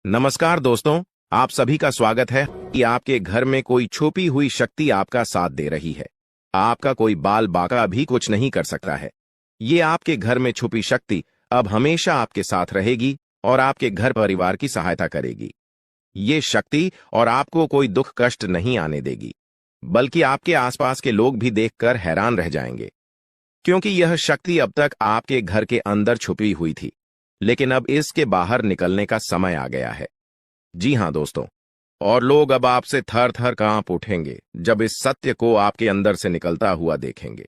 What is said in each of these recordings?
नमस्कार दोस्तों, आप सभी का स्वागत है कि आपके घर में कोई छुपी हुई शक्ति आपका साथ दे रही है। आपका कोई बाल बाका भी कुछ नहीं कर सकता है। ये आपके घर में छुपी शक्ति अब हमेशा आपके साथ रहेगी और आपके घर परिवार की सहायता करेगी। ये शक्ति और आपको कोई दुख कष्ट नहीं आने देगी, बल्कि आपके आसपास के लोग भी देखकर हैरान रह जाएंगे, क्योंकि यह शक्ति अब तक आपके घर के अंदर छुपी हुई थी, लेकिन अब इसके बाहर निकलने का समय आ गया है। जी हां दोस्तों, और लोग अब आपसे थर थर कांप उठेंगे जब इस सत्य को आपके अंदर से निकलता हुआ देखेंगे।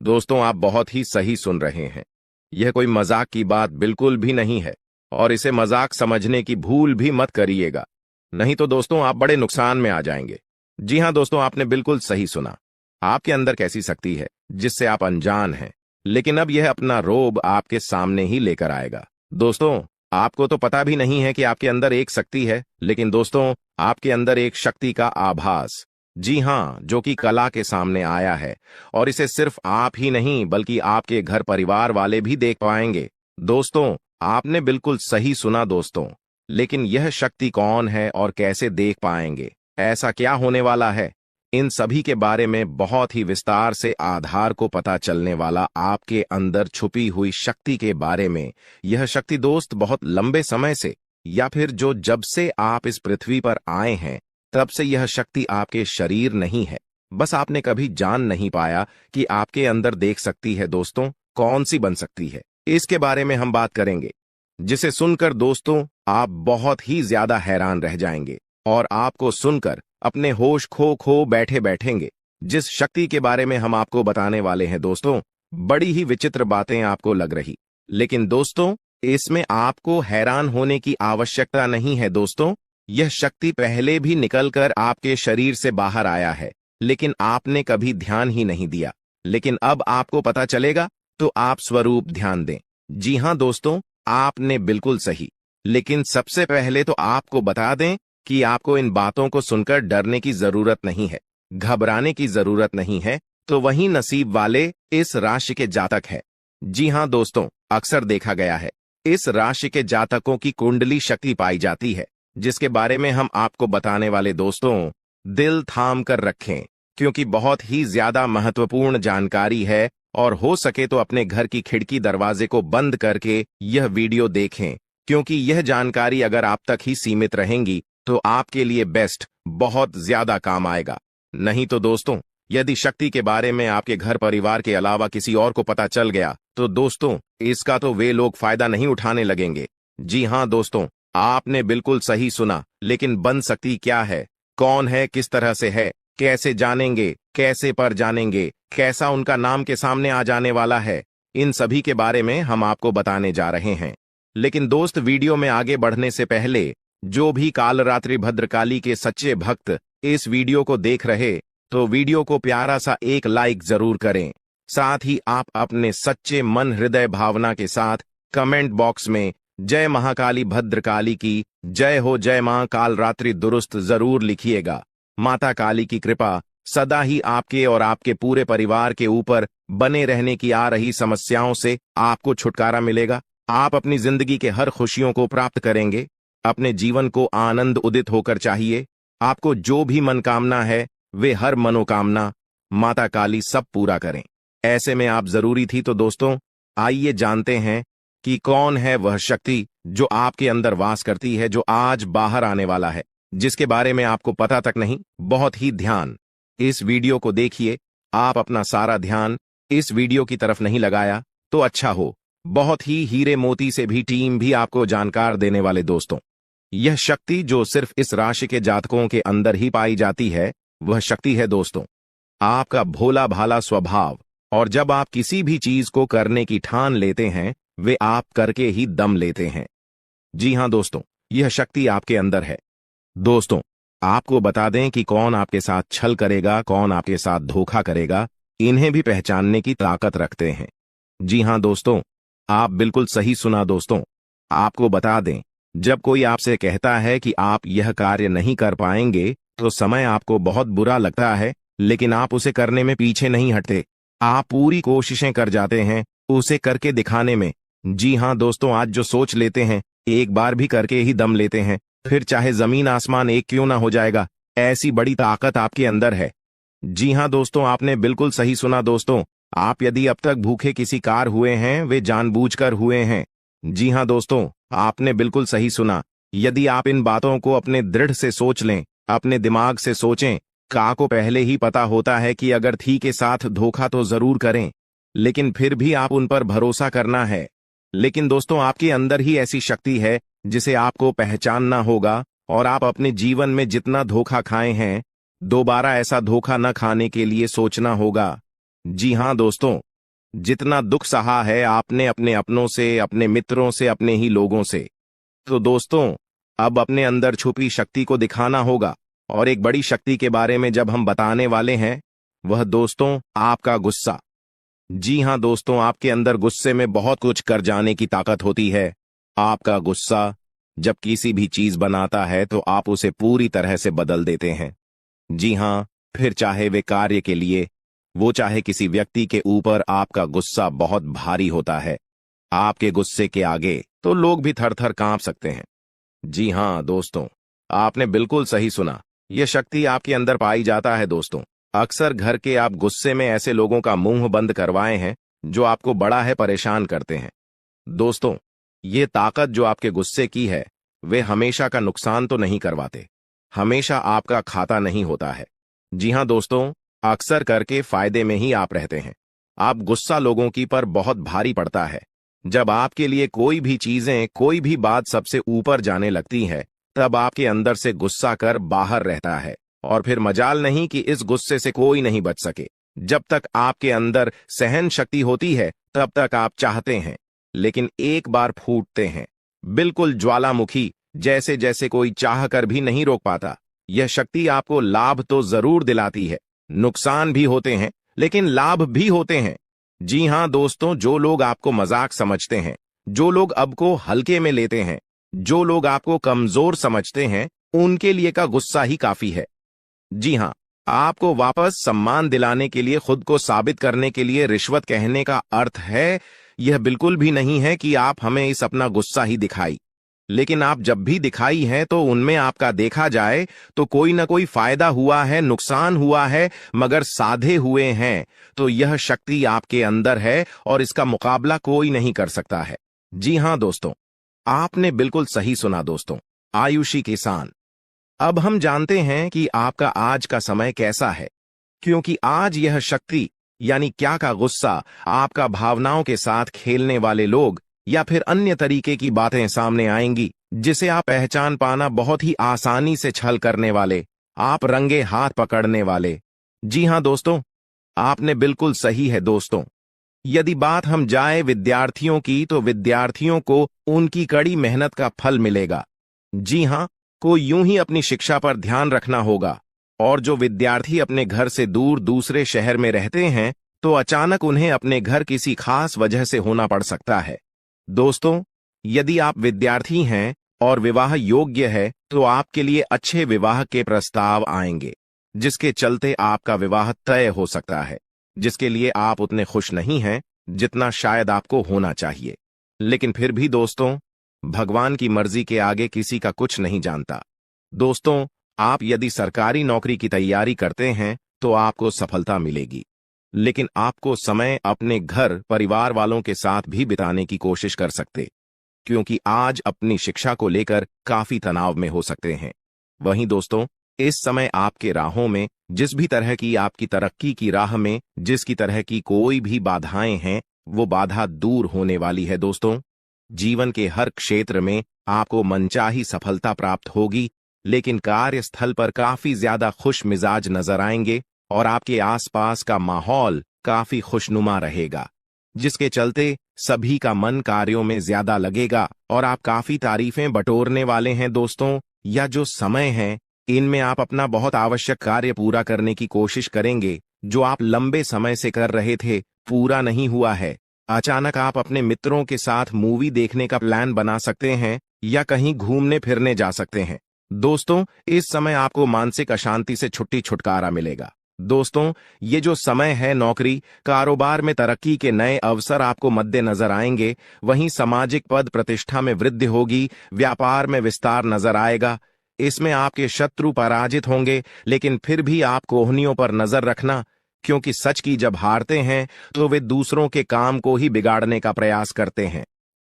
दोस्तों, आप बहुत ही सही सुन रहे हैं। यह कोई मजाक की बात बिल्कुल भी नहीं है, और इसे मजाक समझने की भूल भी मत करिएगा, नहीं तो दोस्तों आप बड़े नुकसान में आ जाएंगे। जी हां दोस्तों, आपने बिल्कुल सही सुना। आपके अंदर कैसी शक्ति है जिससे आप अनजान हैं, लेकिन अब यह अपना रोब आपके सामने ही लेकर आएगा। दोस्तों, आपको तो पता भी नहीं है कि आपके अंदर एक शक्ति है, लेकिन दोस्तों आपके अंदर एक शक्ति का आभास, जी हां, जो कि कला के सामने आया है, और इसे सिर्फ आप ही नहीं बल्कि आपके घर परिवार वाले भी देख पाएंगे। दोस्तों, आपने बिल्कुल सही सुना दोस्तों, लेकिन यह शक्ति कौन है और कैसे देख पाएंगे, ऐसा क्या होने वाला है, इन सभी के बारे में बहुत ही विस्तार से आधार को पता चलने वाला आपके अंदर छुपी हुई शक्ति के बारे में। यह शक्ति दोस्त बहुत लंबे समय से, या फिर जो जब से आप इस पृथ्वी पर आए हैं तब से यह शक्ति आपके शरीर नहीं है, बस आपने कभी जान नहीं पाया कि आपके अंदर देख सकती है। दोस्तों, कौन सी बन सकती है, इसके बारे में हम बात करेंगे, जिसे सुनकर दोस्तों आप बहुत ही ज्यादा हैरान रह जाएंगे और आपको सुनकर अपने होश खो बैठे बैठेंगे। जिस शक्ति के बारे में हम आपको बताने वाले हैं दोस्तों, बड़ी ही विचित्र बातें आपको लग रही, लेकिन दोस्तों इसमें आपको हैरान होने की आवश्यकता नहीं है। दोस्तों, यह शक्ति पहले भी निकलकर आपके शरीर से बाहर आया है, लेकिन आपने कभी ध्यान ही नहीं दिया, लेकिन अब आपको पता चलेगा, तो आप स्वरूप ध्यान दें। जी हां दोस्तों, आपने बिल्कुल सही, लेकिन सबसे पहले तो आपको बता दें कि आपको इन बातों को सुनकर डरने की जरूरत नहीं है, घबराने की जरूरत नहीं है, तो वही नसीब वाले इस राशि के जातक है। जी हां दोस्तों, अक्सर देखा गया है इस राशि के जातकों की कुंडली शक्ति पाई जाती है, जिसके बारे में हम आपको बताने वाले दोस्तों, दिल थाम कर रखें, क्योंकि बहुत ही ज्यादा महत्वपूर्ण जानकारी है, और हो सके तो अपने घर की खिड़की दरवाजे को बंद करके यह वीडियो देखें, क्योंकि यह जानकारी अगर आप तक ही सीमित रहेंगी तो आपके लिए बेस्ट बहुत ज्यादा काम आएगा। नहीं तो दोस्तों, यदि शक्ति के बारे में आपके घर परिवार के अलावा किसी और को पता चल गया तो दोस्तों इसका तो वे लोग फायदा नहीं उठाने लगेंगे। जी हां दोस्तों, आपने बिल्कुल सही सुना, लेकिन बन सकती क्या है, कौन है, किस तरह से है, कैसे जानेंगे, कैसे पर जानेंगे, कैसा उनका नाम के सामने आ जाने वाला है, इन सभी के बारे में हम आपको बताने जा रहे हैं। लेकिन दोस्त, वीडियो में आगे बढ़ने से पहले जो भी कालरात्रि भद्रकाली के सच्चे भक्त इस वीडियो को देख रहे, तो वीडियो को प्यारा सा एक लाइक जरूर करें। साथ ही आप अपने सच्चे मन हृदय भावना के साथ कमेंट बॉक्स में जय महाकाली भद्रकाली की जय हो, जय मां कालरात्रि दुरुस्त जरूर लिखिएगा। माता काली की कृपा सदा ही आपके और आपके पूरे परिवार के ऊपर बने रहने की। आ रही समस्याओं से आपको छुटकारा मिलेगा, आप अपनी जिंदगी के हर खुशियों को प्राप्त करेंगे। अपने जीवन को आनंद उदित होकर चाहिए। आपको जो भी मनोकामना है वे हर मनोकामना माता काली सब पूरा करें। ऐसे में आप जरूरी थी। तो दोस्तों आइए जानते हैं कि कौन है वह शक्ति जो आपके अंदर वास करती है, जो आज बाहर आने वाला है, जिसके बारे में आपको पता तक नहीं। बहुत ही ध्यान इस वीडियो को देखिए। आप अपना सारा ध्यान इस वीडियो की तरफ नहीं लगाया तो अच्छा हो। बहुत ही हीरे मोती से भी टीम भी आपको जानकार देने वाले दोस्तों, यह शक्ति जो सिर्फ इस राशि के जातकों के अंदर ही पाई जाती है, वह शक्ति है दोस्तों आपका भोला भाला स्वभाव। और जब आप किसी भी चीज को करने की ठान लेते हैं, वे आप करके ही दम लेते हैं। जी हां दोस्तों, यह शक्ति आपके अंदर है। दोस्तों, आपको बता दें कि कौन आपके साथ छल करेगा, कौन आपके साथ धोखा करेगा, इन्हें भी पहचानने की ताकत रखते हैं। जी हां दोस्तों, आप बिल्कुल सही सुना दोस्तों। आपको बता दें, जब कोई आपसे कहता है कि आप यह कार्य नहीं कर पाएंगे, तो समय आपको बहुत बुरा लगता है, लेकिन आप उसे करने में पीछे नहीं हटते। आप पूरी कोशिशें कर जाते हैं उसे करके दिखाने में। जी हां दोस्तों, आज जो सोच लेते हैं एक बार भी करके ही दम लेते हैं, फिर चाहे जमीन आसमान एक क्यों ना हो जाएगा। ऐसी बड़ी ताकत आपके अंदर है। जी हाँ दोस्तों, आपने बिल्कुल सही सुना दोस्तों। आप यदि अब तक भूखे किसी कार हुए हैं, वे जानबूझकर हुए हैं। जी हाँ दोस्तों, आपने बिल्कुल सही सुना। यदि आप इन बातों को अपने दृढ़ से सोच लें, अपने दिमाग से सोचें। का को पहले ही पता होता है कि अगर थी के साथ धोखा तो जरूर करें, लेकिन फिर भी आप उन पर भरोसा करना है। लेकिन दोस्तों, आपके अंदर ही ऐसी शक्ति है जिसे आपको पहचानना होगा, और आप अपने जीवन में जितना धोखा खाए हैं, दोबारा ऐसा धोखा न खाने के लिए सोचना होगा। जी हाँ दोस्तों, जितना दुख सहा है आपने अपने अपनों से, अपने मित्रों से, अपने ही लोगों से, तो दोस्तों अब अपने अंदर छुपी शक्ति को दिखाना होगा। और एक बड़ी शक्ति के बारे में जब हम बताने वाले हैं, वह दोस्तों आपका गुस्सा। जी हाँ दोस्तों, आपके अंदर गुस्से में बहुत कुछ कर जाने की ताकत होती है। आपका गुस्सा जब किसी भी चीज बनाता है तो आप उसे पूरी तरह से बदल देते हैं। जी हाँ, फिर चाहे वे कार्य के लिए, वो चाहे किसी व्यक्ति के ऊपर, आपका गुस्सा बहुत भारी होता है। आपके गुस्से के आगे तो लोग भी थर थर कांप सकते हैं। जी हाँ दोस्तों, आपने बिल्कुल सही सुना। यह शक्ति आपके अंदर पाई जाता है दोस्तों। अक्सर घर के आप गुस्से में ऐसे लोगों का मुंह बंद करवाए हैं जो आपको बड़ा है परेशान करते हैं। दोस्तों, ये ताकत जो आपके गुस्से की है, वे हमेशा का नुकसान तो नहीं करवाते, हमेशा आपका खाता नहीं होता है। जी हाँ दोस्तों, अक्सर करके फायदे में ही आप रहते हैं। आप गुस्सा लोगों की पर बहुत भारी पड़ता है। जब आपके लिए कोई भी चीजें, कोई भी बात सबसे ऊपर जाने लगती है, तब आपके अंदर से गुस्सा कर बाहर रहता है, और फिर मजाल नहीं कि इस गुस्से से कोई नहीं बच सके। जब तक आपके अंदर सहन शक्ति होती है, तब तक आप चाहते हैं, लेकिन एक बार फूटते हैं, बिल्कुल ज्वालामुखी जैसे, जैसे कोई चाह कर भी नहीं रोक पाता। यह शक्ति आपको लाभ तो जरूर दिलाती है, नुकसान भी होते हैं, लेकिन लाभ भी होते हैं। जी हाँ दोस्तों, जो लोग आपको मजाक समझते हैं, जो लोग अब को हल्के में लेते हैं, जो लोग आपको कमजोर समझते हैं, उनके लिए का गुस्सा ही काफी है। जी हाँ, आपको वापस सम्मान दिलाने के लिए, खुद को साबित करने के लिए रिश्वत कहने का अर्थ है, यह बिल्कुल भी नहीं है कि आप हमें इस अपना गुस्सा ही दिखाई। लेकिन आप जब भी दिखाई है तो उनमें आपका देखा जाए तो कोई ना कोई फायदा हुआ है, नुकसान हुआ है, मगर साधे हुए हैं तो यह शक्ति आपके अंदर है और इसका मुकाबला कोई नहीं कर सकता है। जी हाँ दोस्तों, आपने बिल्कुल सही सुना दोस्तों। आयुषी किसान, अब हम जानते हैं कि आपका आज का समय कैसा है, क्योंकि आज यह शक्ति यानी क्या का गुस्सा, आपका भावनाओं के साथ खेलने वाले लोग या फिर अन्य तरीके की बातें सामने आएंगी, जिसे आप पहचान पाना बहुत ही आसानी से छल करने वाले, आप रंगे हाथ पकड़ने वाले। जी हाँ दोस्तों, आपने बिल्कुल सही है दोस्तों। यदि बात हम जाए विद्यार्थियों की, तो विद्यार्थियों को उनकी कड़ी मेहनत का फल मिलेगा। जी हाँ, को यूं ही अपनी शिक्षा पर ध्यान रखना होगा। और जो विद्यार्थी अपने घर से दूर दूसरे शहर में रहते हैं, तो अचानक उन्हें अपने घर किसी खास वजह से होना पड़ सकता है। दोस्तों, यदि आप विद्यार्थी हैं और विवाह योग्य है, तो आपके लिए अच्छे विवाह के प्रस्ताव आएंगे, जिसके चलते आपका विवाह तय हो सकता है, जिसके लिए आप उतने खुश नहीं हैं जितना शायद आपको होना चाहिए। लेकिन फिर भी दोस्तों, भगवान की मर्जी के आगे किसी का कुछ नहीं जानता। दोस्तों, आप यदि सरकारी नौकरी की तैयारी करते हैं तो आपको सफलता मिलेगी, लेकिन आपको समय अपने घर परिवार वालों के साथ भी बिताने की कोशिश कर सकते, क्योंकि आज अपनी शिक्षा को लेकर काफी तनाव में हो सकते हैं। वहीं दोस्तों, इस समय आपके राहों में, जिस भी तरह की आपकी तरक्की की राह में जिसकी तरह की कोई भी बाधाएं हैं, वो बाधा दूर होने वाली है दोस्तों। जीवन के हर क्षेत्र में आपको मनचाही सफलता प्राप्त होगी, लेकिन कार्यस्थल पर काफी ज्यादा खुश मिजाज नजर आएंगे और आपके आसपास का माहौल काफी खुशनुमा रहेगा, जिसके चलते सभी का मन कार्यों में ज्यादा लगेगा और आप काफी तारीफें बटोरने वाले हैं दोस्तों। या जो समय है, इनमें आप अपना बहुत आवश्यक कार्य पूरा करने की कोशिश करेंगे, जो आप लंबे समय से कर रहे थे, पूरा नहीं हुआ है। अचानक आप अपने मित्रों के साथ मूवी देखने का प्लान बना सकते हैं या कहीं घूमने फिरने जा सकते हैं। दोस्तों, इस समय आपको मानसिक अशांति से छुट्टी छुटकारा मिलेगा। दोस्तों, ये जो समय है, नौकरी कारोबार में तरक्की के नए अवसर आपको मद्देनजर आएंगे। वहीं सामाजिक पद प्रतिष्ठा में वृद्धि होगी, व्यापार में विस्तार नजर आएगा। इसमें आपके शत्रु पराजित होंगे, लेकिन फिर भी आप कोहनियों पर नजर रखना, क्योंकि सच की जब हारते हैं तो वे दूसरों के काम को ही बिगाड़ने का प्रयास करते हैं।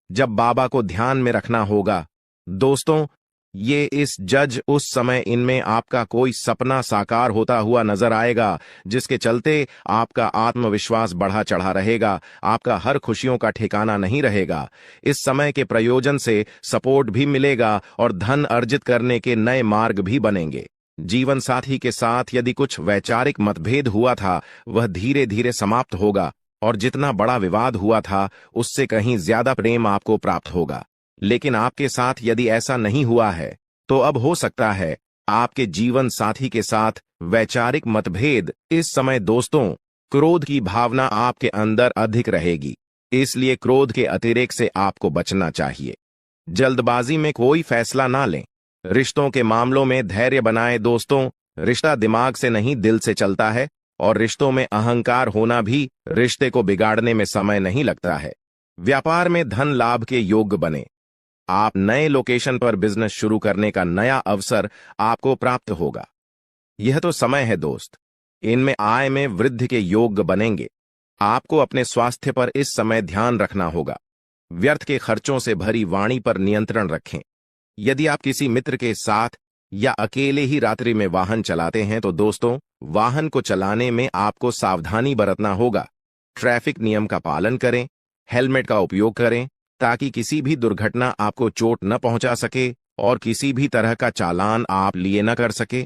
जब बाबा को ध्यान में रखना होगा। दोस्तों, ये इस जज उस समय इनमें आपका कोई सपना साकार होता हुआ नजर आएगा, जिसके चलते आपका आत्मविश्वास बढ़ा चढ़ा रहेगा, आपका हर खुशियों का ठिकाना नहीं रहेगा। इस समय के प्रयोजन से सपोर्ट भी मिलेगा और धन अर्जित करने के नए मार्ग भी बनेंगे। जीवन साथी के साथ यदि कुछ वैचारिक मतभेद हुआ था, वह धीरे धीरे समाप्त होगा और जितना बड़ा विवाद हुआ था, उससे कहीं ज्यादा प्रेम आपको प्राप्त होगा। लेकिन आपके साथ यदि ऐसा नहीं हुआ है, तो अब हो सकता है आपके जीवन साथी के साथ वैचारिक मतभेद। इस समय दोस्तों, क्रोध की भावना आपके अंदर अधिक रहेगी, इसलिए क्रोध के अतिरेक से आपको बचना चाहिए। जल्दबाजी में कोई फैसला ना लें। रिश्तों के मामलों में धैर्य बनाएं। दोस्तों, रिश्ता दिमाग से नहीं, दिल से चलता है, और रिश्तों में अहंकार होना भी रिश्ते को बिगाड़ने में समय नहीं लगता है। व्यापार में धन लाभ के योग्य बने। आप नए लोकेशन पर बिजनेस शुरू करने का नया अवसर आपको प्राप्त होगा। यह तो समय है दोस्त, इनमें आय में वृद्धि के योग्य बनेंगे। आपको अपने स्वास्थ्य पर इस समय ध्यान रखना होगा। व्यर्थ के खर्चों से भरी वाणी पर नियंत्रण रखें। यदि आप किसी मित्र के साथ या अकेले ही रात्रि में वाहन चलाते हैं, तो दोस्तों, वाहन को चलाने में आपको सावधानी बरतना होगा। ट्रैफिक नियम का पालन करें, हेलमेट का उपयोग करें, ताकि किसी भी दुर्घटना आपको चोट न पहुंचा सके और किसी भी तरह का चालान आप लिए न कर सके।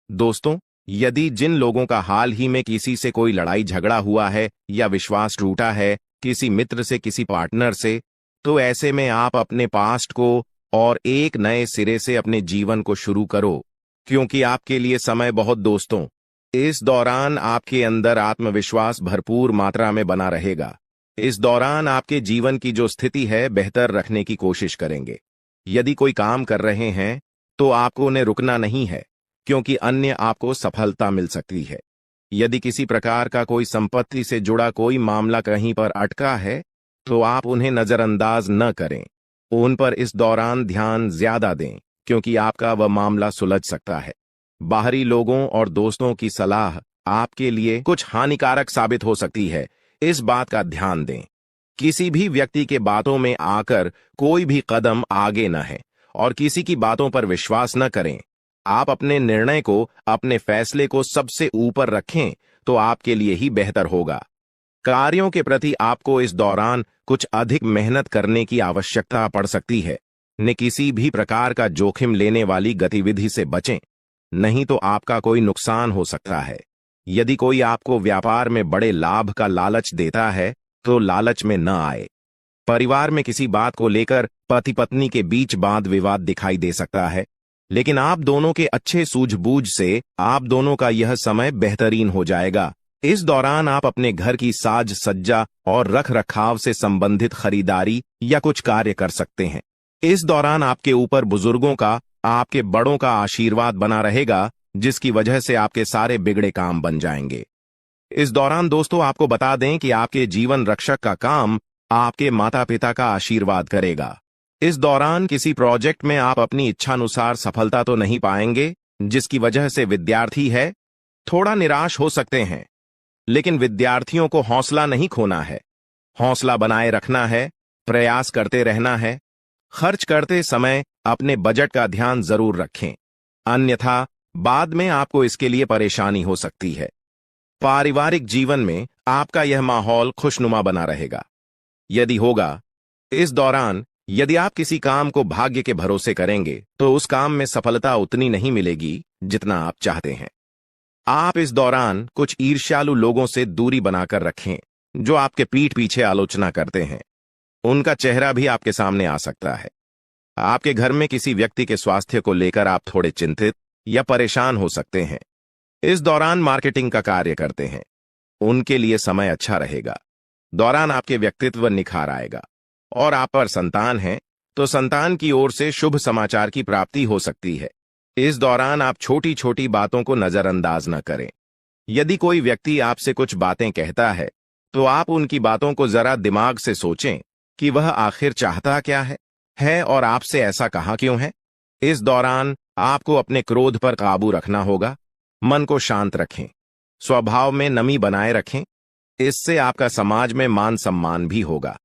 दोस्तों, यदि जिन लोगों का हाल ही में किसी से कोई लड़ाई झगड़ा हुआ है या विश्वास टूटा है, किसी मित्र से, किसी पार्टनर से, तो ऐसे में आप अपने पास्ट को और एक नए सिरे से अपने जीवन को शुरू करो, क्योंकि आपके लिए समय बहुत दोस्तों। इस दौरान आपके अंदर आत्मविश्वास भरपूर मात्रा में बना रहेगा। इस दौरान आपके जीवन की जो स्थिति है, बेहतर रखने की कोशिश करेंगे। यदि कोई काम कर रहे हैं, तो आपको उन्हें रुकना नहीं है, क्योंकि अन्य आपको सफलता मिल सकती है। यदि किसी प्रकार का कोई संपत्ति से जुड़ा कोई मामला कहीं पर अटका है, तो आप उन्हें नजरअंदाज न करें। उन पर इस दौरान ध्यान ज्यादा दें, क्योंकि आपका वह मामला सुलझ सकता है। बाहरी लोगों और दोस्तों की सलाह आपके लिए कुछ हानिकारक साबित हो सकती है, इस बात का ध्यान दें। किसी भी व्यक्ति के बातों में आकर कोई भी कदम आगे न है और किसी की बातों पर विश्वास न करें। आप अपने निर्णय को, अपने फैसले को सबसे ऊपर रखें, तो आपके लिए ही बेहतर होगा। कार्यों के प्रति आपको इस दौरान कुछ अधिक मेहनत करने की आवश्यकता पड़ सकती है। न किसी भी प्रकार का जोखिम लेने वाली गतिविधि से बचें, नहीं तो आपका कोई नुकसान हो सकता है। यदि कोई आपको व्यापार में बड़े लाभ का लालच देता है, तो लालच में न आए। परिवार में किसी बात को लेकर पति पत्नी के बीच वाद विवाद दिखाई दे सकता है, लेकिन आप दोनों के अच्छे सूझबूझ से आप दोनों का यह समय बेहतरीन हो जाएगा। इस दौरान आप अपने घर की साज सज्जा और रख रखाव से संबंधित खरीदारी या कुछ कार्य कर सकते हैं। इस दौरान आपके ऊपर बुजुर्गों का, आपके बड़ों का आशीर्वाद बना रहेगा, जिसकी वजह से आपके सारे बिगड़े काम बन जाएंगे। इस दौरान दोस्तों, आपको बता दें कि आपके जीवन रक्षक का काम आपके माता पिता का आशीर्वाद करेगा। इस दौरान किसी प्रोजेक्ट में आप अपनी इच्छानुसार सफलता तो नहीं पाएंगे, जिसकी वजह से विद्यार्थी है थोड़ा निराश हो सकते हैं। लेकिन विद्यार्थियों को हौसला नहीं खोना है, हौसला बनाए रखना है, प्रयास करते रहना है। खर्च करते समय अपने बजट का ध्यान जरूर रखें, अन्यथा बाद में आपको इसके लिए परेशानी हो सकती है। पारिवारिक जीवन में आपका यह माहौल खुशनुमा बना रहेगा। यदि होगा, इस दौरान यदि आप किसी काम को भाग्य के भरोसे करेंगे, तो उस काम में सफलता उतनी नहीं मिलेगी जितना आप चाहते हैं। आप इस दौरान कुछ ईर्ष्यालु लोगों से दूरी बनाकर रखें, जो आपके पीठ पीछे आलोचना करते हैं। उनका चेहरा भी आपके सामने आ सकता है। आपके घर में किसी व्यक्ति के स्वास्थ्य को लेकर आप थोड़े चिंतित या परेशान हो सकते हैं। इस दौरान मार्केटिंग का कार्य करते हैं, उनके लिए समय अच्छा रहेगा। दौरान आपके व्यक्तित्व निखार आएगा। और आप पर संतान है, तो संतान की ओर से शुभ समाचार की प्राप्ति हो सकती है। इस दौरान आप छोटी छोटी बातों को नजरअंदाज न करें। यदि कोई व्यक्ति आपसे कुछ बातें कहता है तो आप उनकी बातों को जरा दिमाग से सोचें कि वह आखिर चाहता क्या है और आपसे ऐसा कहा क्यों है। इस दौरान आपको अपने क्रोध पर काबू रखना होगा। मन को शांत रखें, स्वभाव में नमी बनाए रखें। इससे आपका समाज में मान सम्मान भी होगा।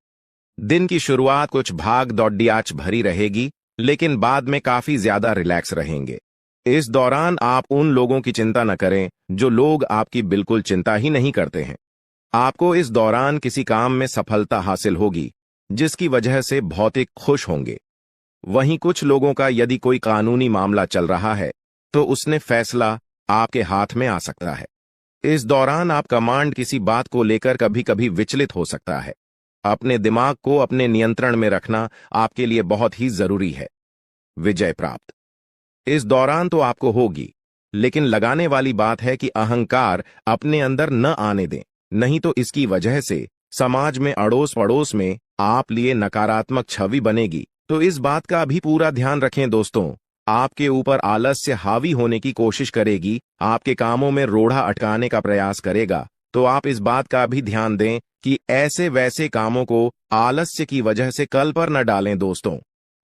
दिन की शुरुआत कुछ भाग दौड़ियाच भरी रहेगी, लेकिन बाद में काफी ज्यादा रिलैक्स रहेंगे। इस दौरान आप उन लोगों की चिंता न करें जो लोग आपकी बिल्कुल चिंता ही नहीं करते हैं। आपको इस दौरान किसी काम में सफलता हासिल होगी, जिसकी वजह से भौतिक खुश होंगे। वहीं कुछ लोगों का यदि कोई कानूनी मामला चल रहा है तो उसने फैसला आपके हाथ में आ सकता है। इस दौरान आप कमांड किसी बात को लेकर कभी कभी विचलित हो सकता है। अपने दिमाग को अपने नियंत्रण में रखना आपके लिए बहुत ही जरूरी है। विजय प्राप्त इस दौरान तो आपको होगी, लेकिन लगाने वाली बात है कि अहंकार अपने अंदर न आने दें, नहीं तो इसकी वजह से समाज में अड़ोस पड़ोस में आप लिए नकारात्मक छवि बनेगी। तो इस बात का भी पूरा ध्यान रखें दोस्तों। आपके ऊपर आलस्य हावी होने की कोशिश करेगी, आपके कामों में रोड़ा अटकाने का प्रयास करेगा, तो आप इस बात का भी ध्यान दें कि ऐसे वैसे कामों को आलस्य की वजह से कल पर न डालें दोस्तों।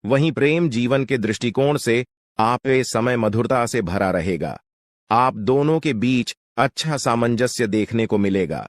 वहीं प्रेम जीवन के दृष्टिकोण से आप ये समय मधुरता से भरा रहेगा। आप दोनों के बीच अच्छा सामंजस्य देखने को मिलेगा।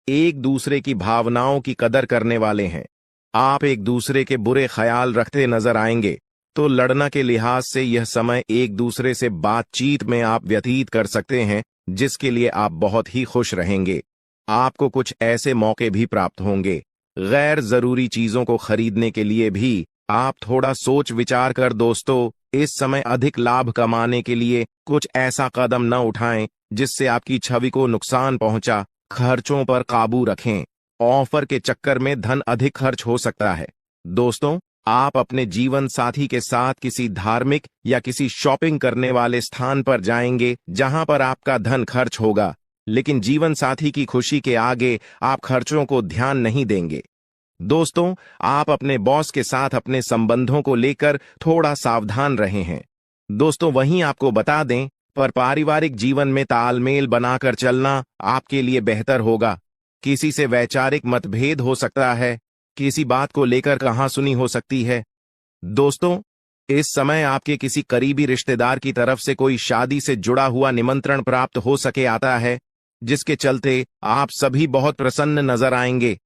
एक दूसरे की भावनाओं की कदर करने वाले हैं। आप एक दूसरे के बुरे ख्याल रखते नजर आएंगे, तो लड़ना के लिहाज से यह समय एक दूसरे से बातचीत में आप व्यतीत कर सकते हैं, जिसके लिए आप बहुत ही खुश रहेंगे। आपको कुछ ऐसे मौके भी प्राप्त होंगे। गैर जरूरी चीजों को खरीदने के लिए भी आप थोड़ा सोच विचार कर दोस्तों इस समय अधिक लाभ कमाने के लिए कुछ ऐसा कदम न उठाएं जिससे आपकी छवि को नुकसान पहुंचा। खर्चों पर काबू रखें। ऑफर के चक्कर में धन अधिक खर्च हो सकता है। दोस्तों, आप अपने जीवन साथी के साथ किसी धार्मिक या किसी शॉपिंग करने वाले स्थान पर जाएंगे जहां पर आपका धन खर्च होगा, लेकिन जीवन साथी की खुशी के आगे आप खर्चों को ध्यान नहीं देंगे। दोस्तों, आप अपने बॉस के साथ अपने संबंधों को लेकर थोड़ा सावधान रहे हैं। दोस्तों, वहीं आपको बता दें, पर पारिवारिक जीवन में तालमेल बनाकर चलना आपके लिए बेहतर होगा। किसी से वैचारिक मतभेद हो सकता है, किसी बात को लेकर कहासुनी हो सकती है। दोस्तों, इस समय आपके किसी करीबी रिश्तेदार की तरफ से कोई शादी से जुड़ा हुआ निमंत्रण प्राप्त हो सके आता है, जिसके चलते आप सभी बहुत प्रसन्न नजर आएंगे।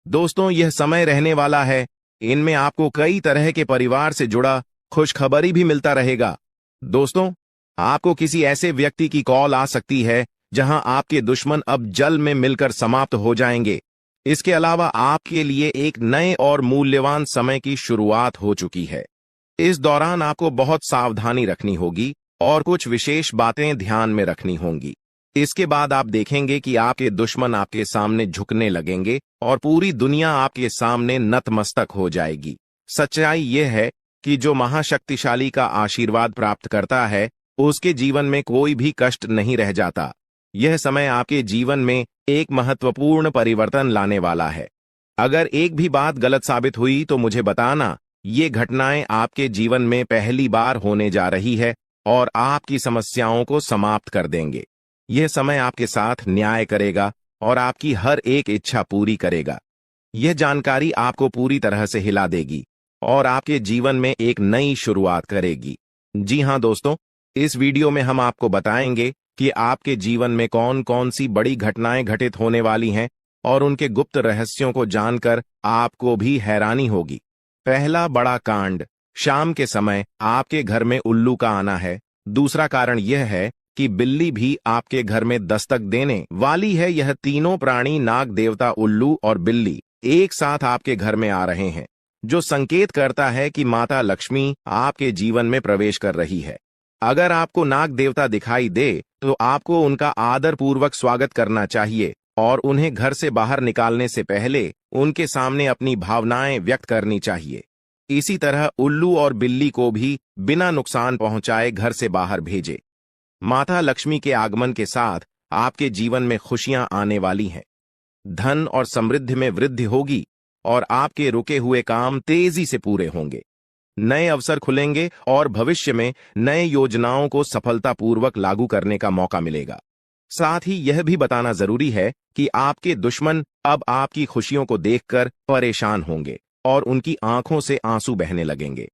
दोस्तों, यह समय रहने वाला है। इनमें आपको कई तरह के परिवार से जुड़ा खुशखबरी भी मिलता रहेगा। दोस्तों, आपको किसी ऐसे व्यक्ति की कॉल आ सकती है जहां आपके दुश्मन अब जल में मिलकर समाप्त हो जाएंगे। इसके अलावा आपके लिए एक नए और मूल्यवान समय की शुरुआत हो चुकी है। इस दौरान आपको बहुत सावधानी रखनी होगी और कुछ विशेष बातें ध्यान में रखनी होंगी। इसके बाद आप देखेंगे कि आपके दुश्मन आपके सामने झुकने लगेंगे और पूरी दुनिया आपके सामने नतमस्तक हो जाएगी। सच्चाई यह है कि जो महाशक्तिशाली का आशीर्वाद प्राप्त करता है, उसके जीवन में कोई भी कष्ट नहीं रह जाता। यह समय आपके जीवन में एक महत्वपूर्ण परिवर्तन लाने वाला है। अगर एक भी बात गलत साबित हुई तो मुझे बताना। ये घटनाएं आपके जीवन में पहली बार होने जा रही है और आपकी समस्याओं को समाप्त कर देंगे। यह समय आपके साथ न्याय करेगा और आपकी हर एक इच्छा पूरी करेगा। यह जानकारी आपको पूरी तरह से हिला देगी और आपके जीवन में एक नई शुरुआत करेगी। जी हां दोस्तों, इस वीडियो में हम आपको बताएंगे कि आपके जीवन में कौन कौन सी बड़ी घटनाएं घटित होने वाली हैं और उनके गुप्त रहस्यों को जानकर आपको भी हैरानी होगी। पहला बड़ा कांड, शाम के समय आपके घर में उल्लू का आना है। दूसरा कारण यह है कि बिल्ली भी आपके घर में दस्तक देने वाली है। यह तीनों प्राणी, नाग देवता, उल्लू और बिल्ली, एक साथ आपके घर में आ रहे हैं, जो संकेत करता है कि माता लक्ष्मी आपके जीवन में प्रवेश कर रही है। अगर आपको नाग देवता दिखाई दे तो आपको उनका आदर पूर्वक स्वागत करना चाहिए और उन्हें घर से बाहर निकालने से पहले उनके सामने अपनी भावनाएं व्यक्त करनी चाहिए। इसी तरह उल्लू और बिल्ली को भी बिना नुकसान पहुंचाए घर से बाहर भेजे। माता लक्ष्मी के आगमन के साथ आपके जीवन में खुशियां आने वाली हैं। धन और समृद्धि में वृद्धि होगी और आपके रुके हुए काम तेजी से पूरे होंगे। नए अवसर खुलेंगे और भविष्य में नए योजनाओं को सफलतापूर्वक लागू करने का मौका मिलेगा। साथ ही यह भी बताना जरूरी है कि आपके दुश्मन अब आपकी खुशियों को देखकर परेशान होंगे और उनकी आंखों से आंसू बहने लगेंगे।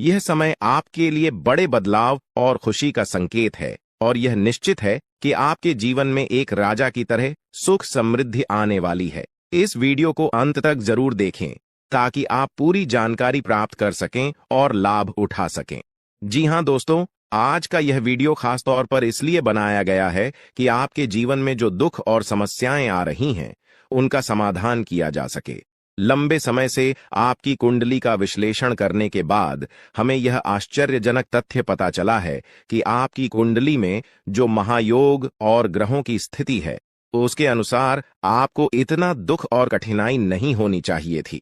यह समय आपके लिए बड़े बदलाव और खुशी का संकेत है और यह निश्चित है कि आपके जीवन में एक राजा की तरह सुख समृद्धि आने वाली है। इस वीडियो को अंत तक जरूर देखें ताकि आप पूरी जानकारी प्राप्त कर सकें और लाभ उठा सकें। जी हां दोस्तों, आज का यह वीडियो खास तौर पर इसलिए बनाया गया है कि आपके जीवन में जो दुख और समस्याएं आ रही हैं, उनका समाधान किया जा सके। लंबे समय से आपकी कुंडली का विश्लेषण करने के बाद हमें यह आश्चर्यजनक तथ्य पता चला है कि आपकी कुंडली में जो महायोग और ग्रहों की स्थिति है, उसके अनुसार आपको इतना दुख और कठिनाई नहीं होनी चाहिए थी।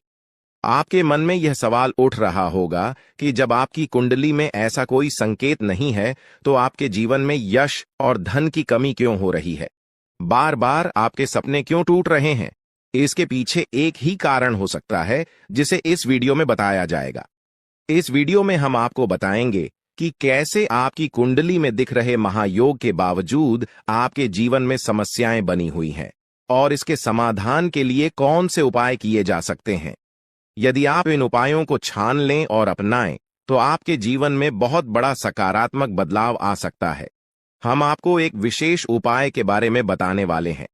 आपके मन में यह सवाल उठ रहा होगा कि जब आपकी कुंडली में ऐसा कोई संकेत नहीं है, तो आपके जीवन में यश और धन की कमी क्यों हो रही है? बार बार आपके सपने क्यों टूट रहे हैं? इसके पीछे एक ही कारण हो सकता है, जिसे इस वीडियो में बताया जाएगा। इस वीडियो में हम आपको बताएंगे कि कैसे आपकी कुंडली में दिख रहे महायोग के बावजूद आपके जीवन में समस्याएं बनी हुई हैं और इसके समाधान के लिए कौन से उपाय किए जा सकते हैं। यदि आप इन उपायों को छान लें और अपनाएं, तो आपके जीवन में बहुत बड़ा सकारात्मक बदलाव आ सकता है। हम आपको एक विशेष उपाय के बारे में बताने वाले हैं,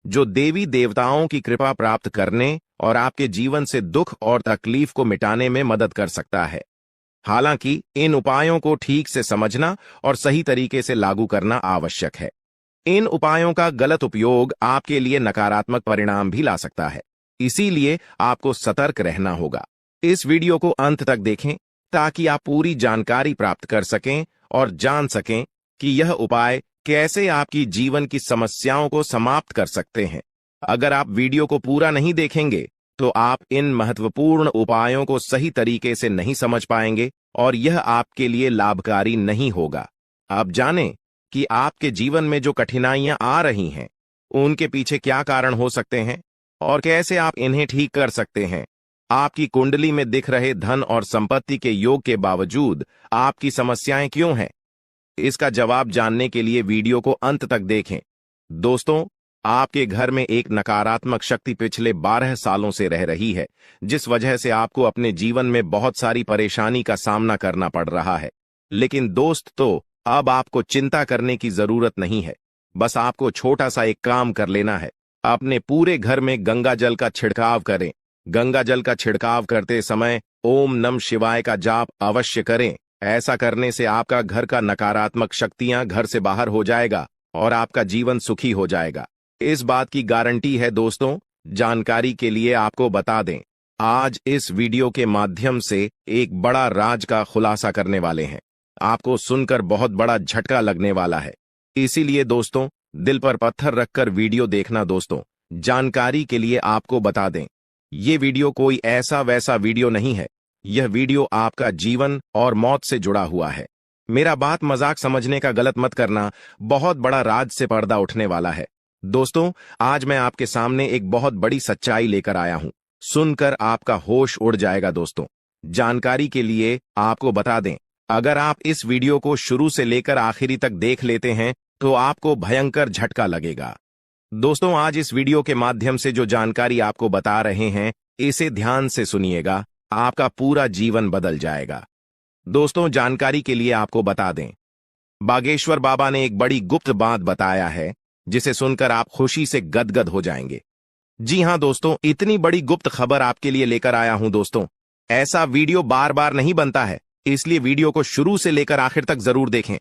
जो देवी देवताओं की कृपा प्राप्त करने और आपके जीवन से दुख और तकलीफ को मिटाने में मदद कर सकता है। हालांकि इन उपायों को ठीक से समझना और सही तरीके से लागू करना आवश्यक है। इन उपायों का गलत उपयोग आपके लिए नकारात्मक परिणाम भी ला सकता है, इसीलिए आपको सतर्क रहना होगा। इस वीडियो को अंत तक देखें ताकि आप पूरी जानकारी प्राप्त कर सकें और जान सकें कि यह उपाय कैसे आपकी जीवन की समस्याओं को समाप्त कर सकते हैं। अगर आप वीडियो को पूरा नहीं देखेंगे, तो आप इन महत्वपूर्ण उपायों को सही तरीके से नहीं समझ पाएंगे और यह आपके लिए लाभकारी नहीं होगा। आप जानें कि आपके जीवन में जो कठिनाइयां आ रही हैं, उनके पीछे क्या कारण हो सकते हैं और कैसे आप इन्हें ठीक कर सकते हैं। आपकी कुंडली में दिख रहे धन और संपत्ति के योग के बावजूद आपकी समस्याएं क्यों हैं? इसका जवाब जानने के लिए वीडियो को अंत तक देखें। दोस्तों, आपके घर में एक नकारात्मक शक्ति पिछले 12 सालों से रह रही है, जिस वजह से आपको अपने जीवन में बहुत सारी परेशानी का सामना करना पड़ रहा है। लेकिन दोस्तों, अब आपको चिंता करने की जरूरत नहीं है। बस आपको छोटा सा एक काम कर लेना है। अपने पूरे घर में गंगा जल का छिड़काव करें। गंगा जल का छिड़काव करते समय ओम नमः शिवाय का जाप अवश्य करें। ऐसा करने से आपका घर का नकारात्मक शक्तियां घर से बाहर हो जाएगा और आपका जीवन सुखी हो जाएगा। इस बात की गारंटी है दोस्तों। जानकारी के लिए आपको बता दें, आज इस वीडियो के माध्यम से एक बड़ा राज का खुलासा करने वाले हैं। आपको सुनकर बहुत बड़ा झटका लगने वाला है, इसीलिए दोस्तों दिल पर पत्थर रखकर वीडियो देखना। दोस्तों, जानकारी के लिए आपको बता दें, ये वीडियो कोई ऐसा वैसा वीडियो नहीं है। यह वीडियो आपका जीवन और मौत से जुड़ा हुआ है। मेरा बात मजाक समझने का गलत मत करना। बहुत बड़ा राज से पर्दा उठने वाला है। दोस्तों, आज मैं आपके सामने एक बहुत बड़ी सच्चाई लेकर आया हूं। सुनकर आपका होश उड़ जाएगा। दोस्तों, जानकारी के लिए आपको बता दें, अगर आप इस वीडियो को शुरू से लेकर आखिरी तक देख लेते हैं, तो आपको भयंकर झटका लगेगा। दोस्तों, आज इस वीडियो के माध्यम से जो जानकारी आपको बता रहे हैं, इसे ध्यान से सुनिएगा। आपका पूरा जीवन बदल जाएगा। दोस्तों, जानकारी के लिए आपको बता दें, बागेश्वर बाबा ने एक बड़ी गुप्त बात बताया है, जिसे सुनकर आप खुशी से गदगद हो जाएंगे। जी हां दोस्तों, इतनी बड़ी गुप्त खबर आपके लिए लेकर आया हूं। दोस्तों, ऐसा वीडियो बार बार नहीं बनता है, इसलिए वीडियो को शुरू से लेकर आखिर तक जरूर देखें।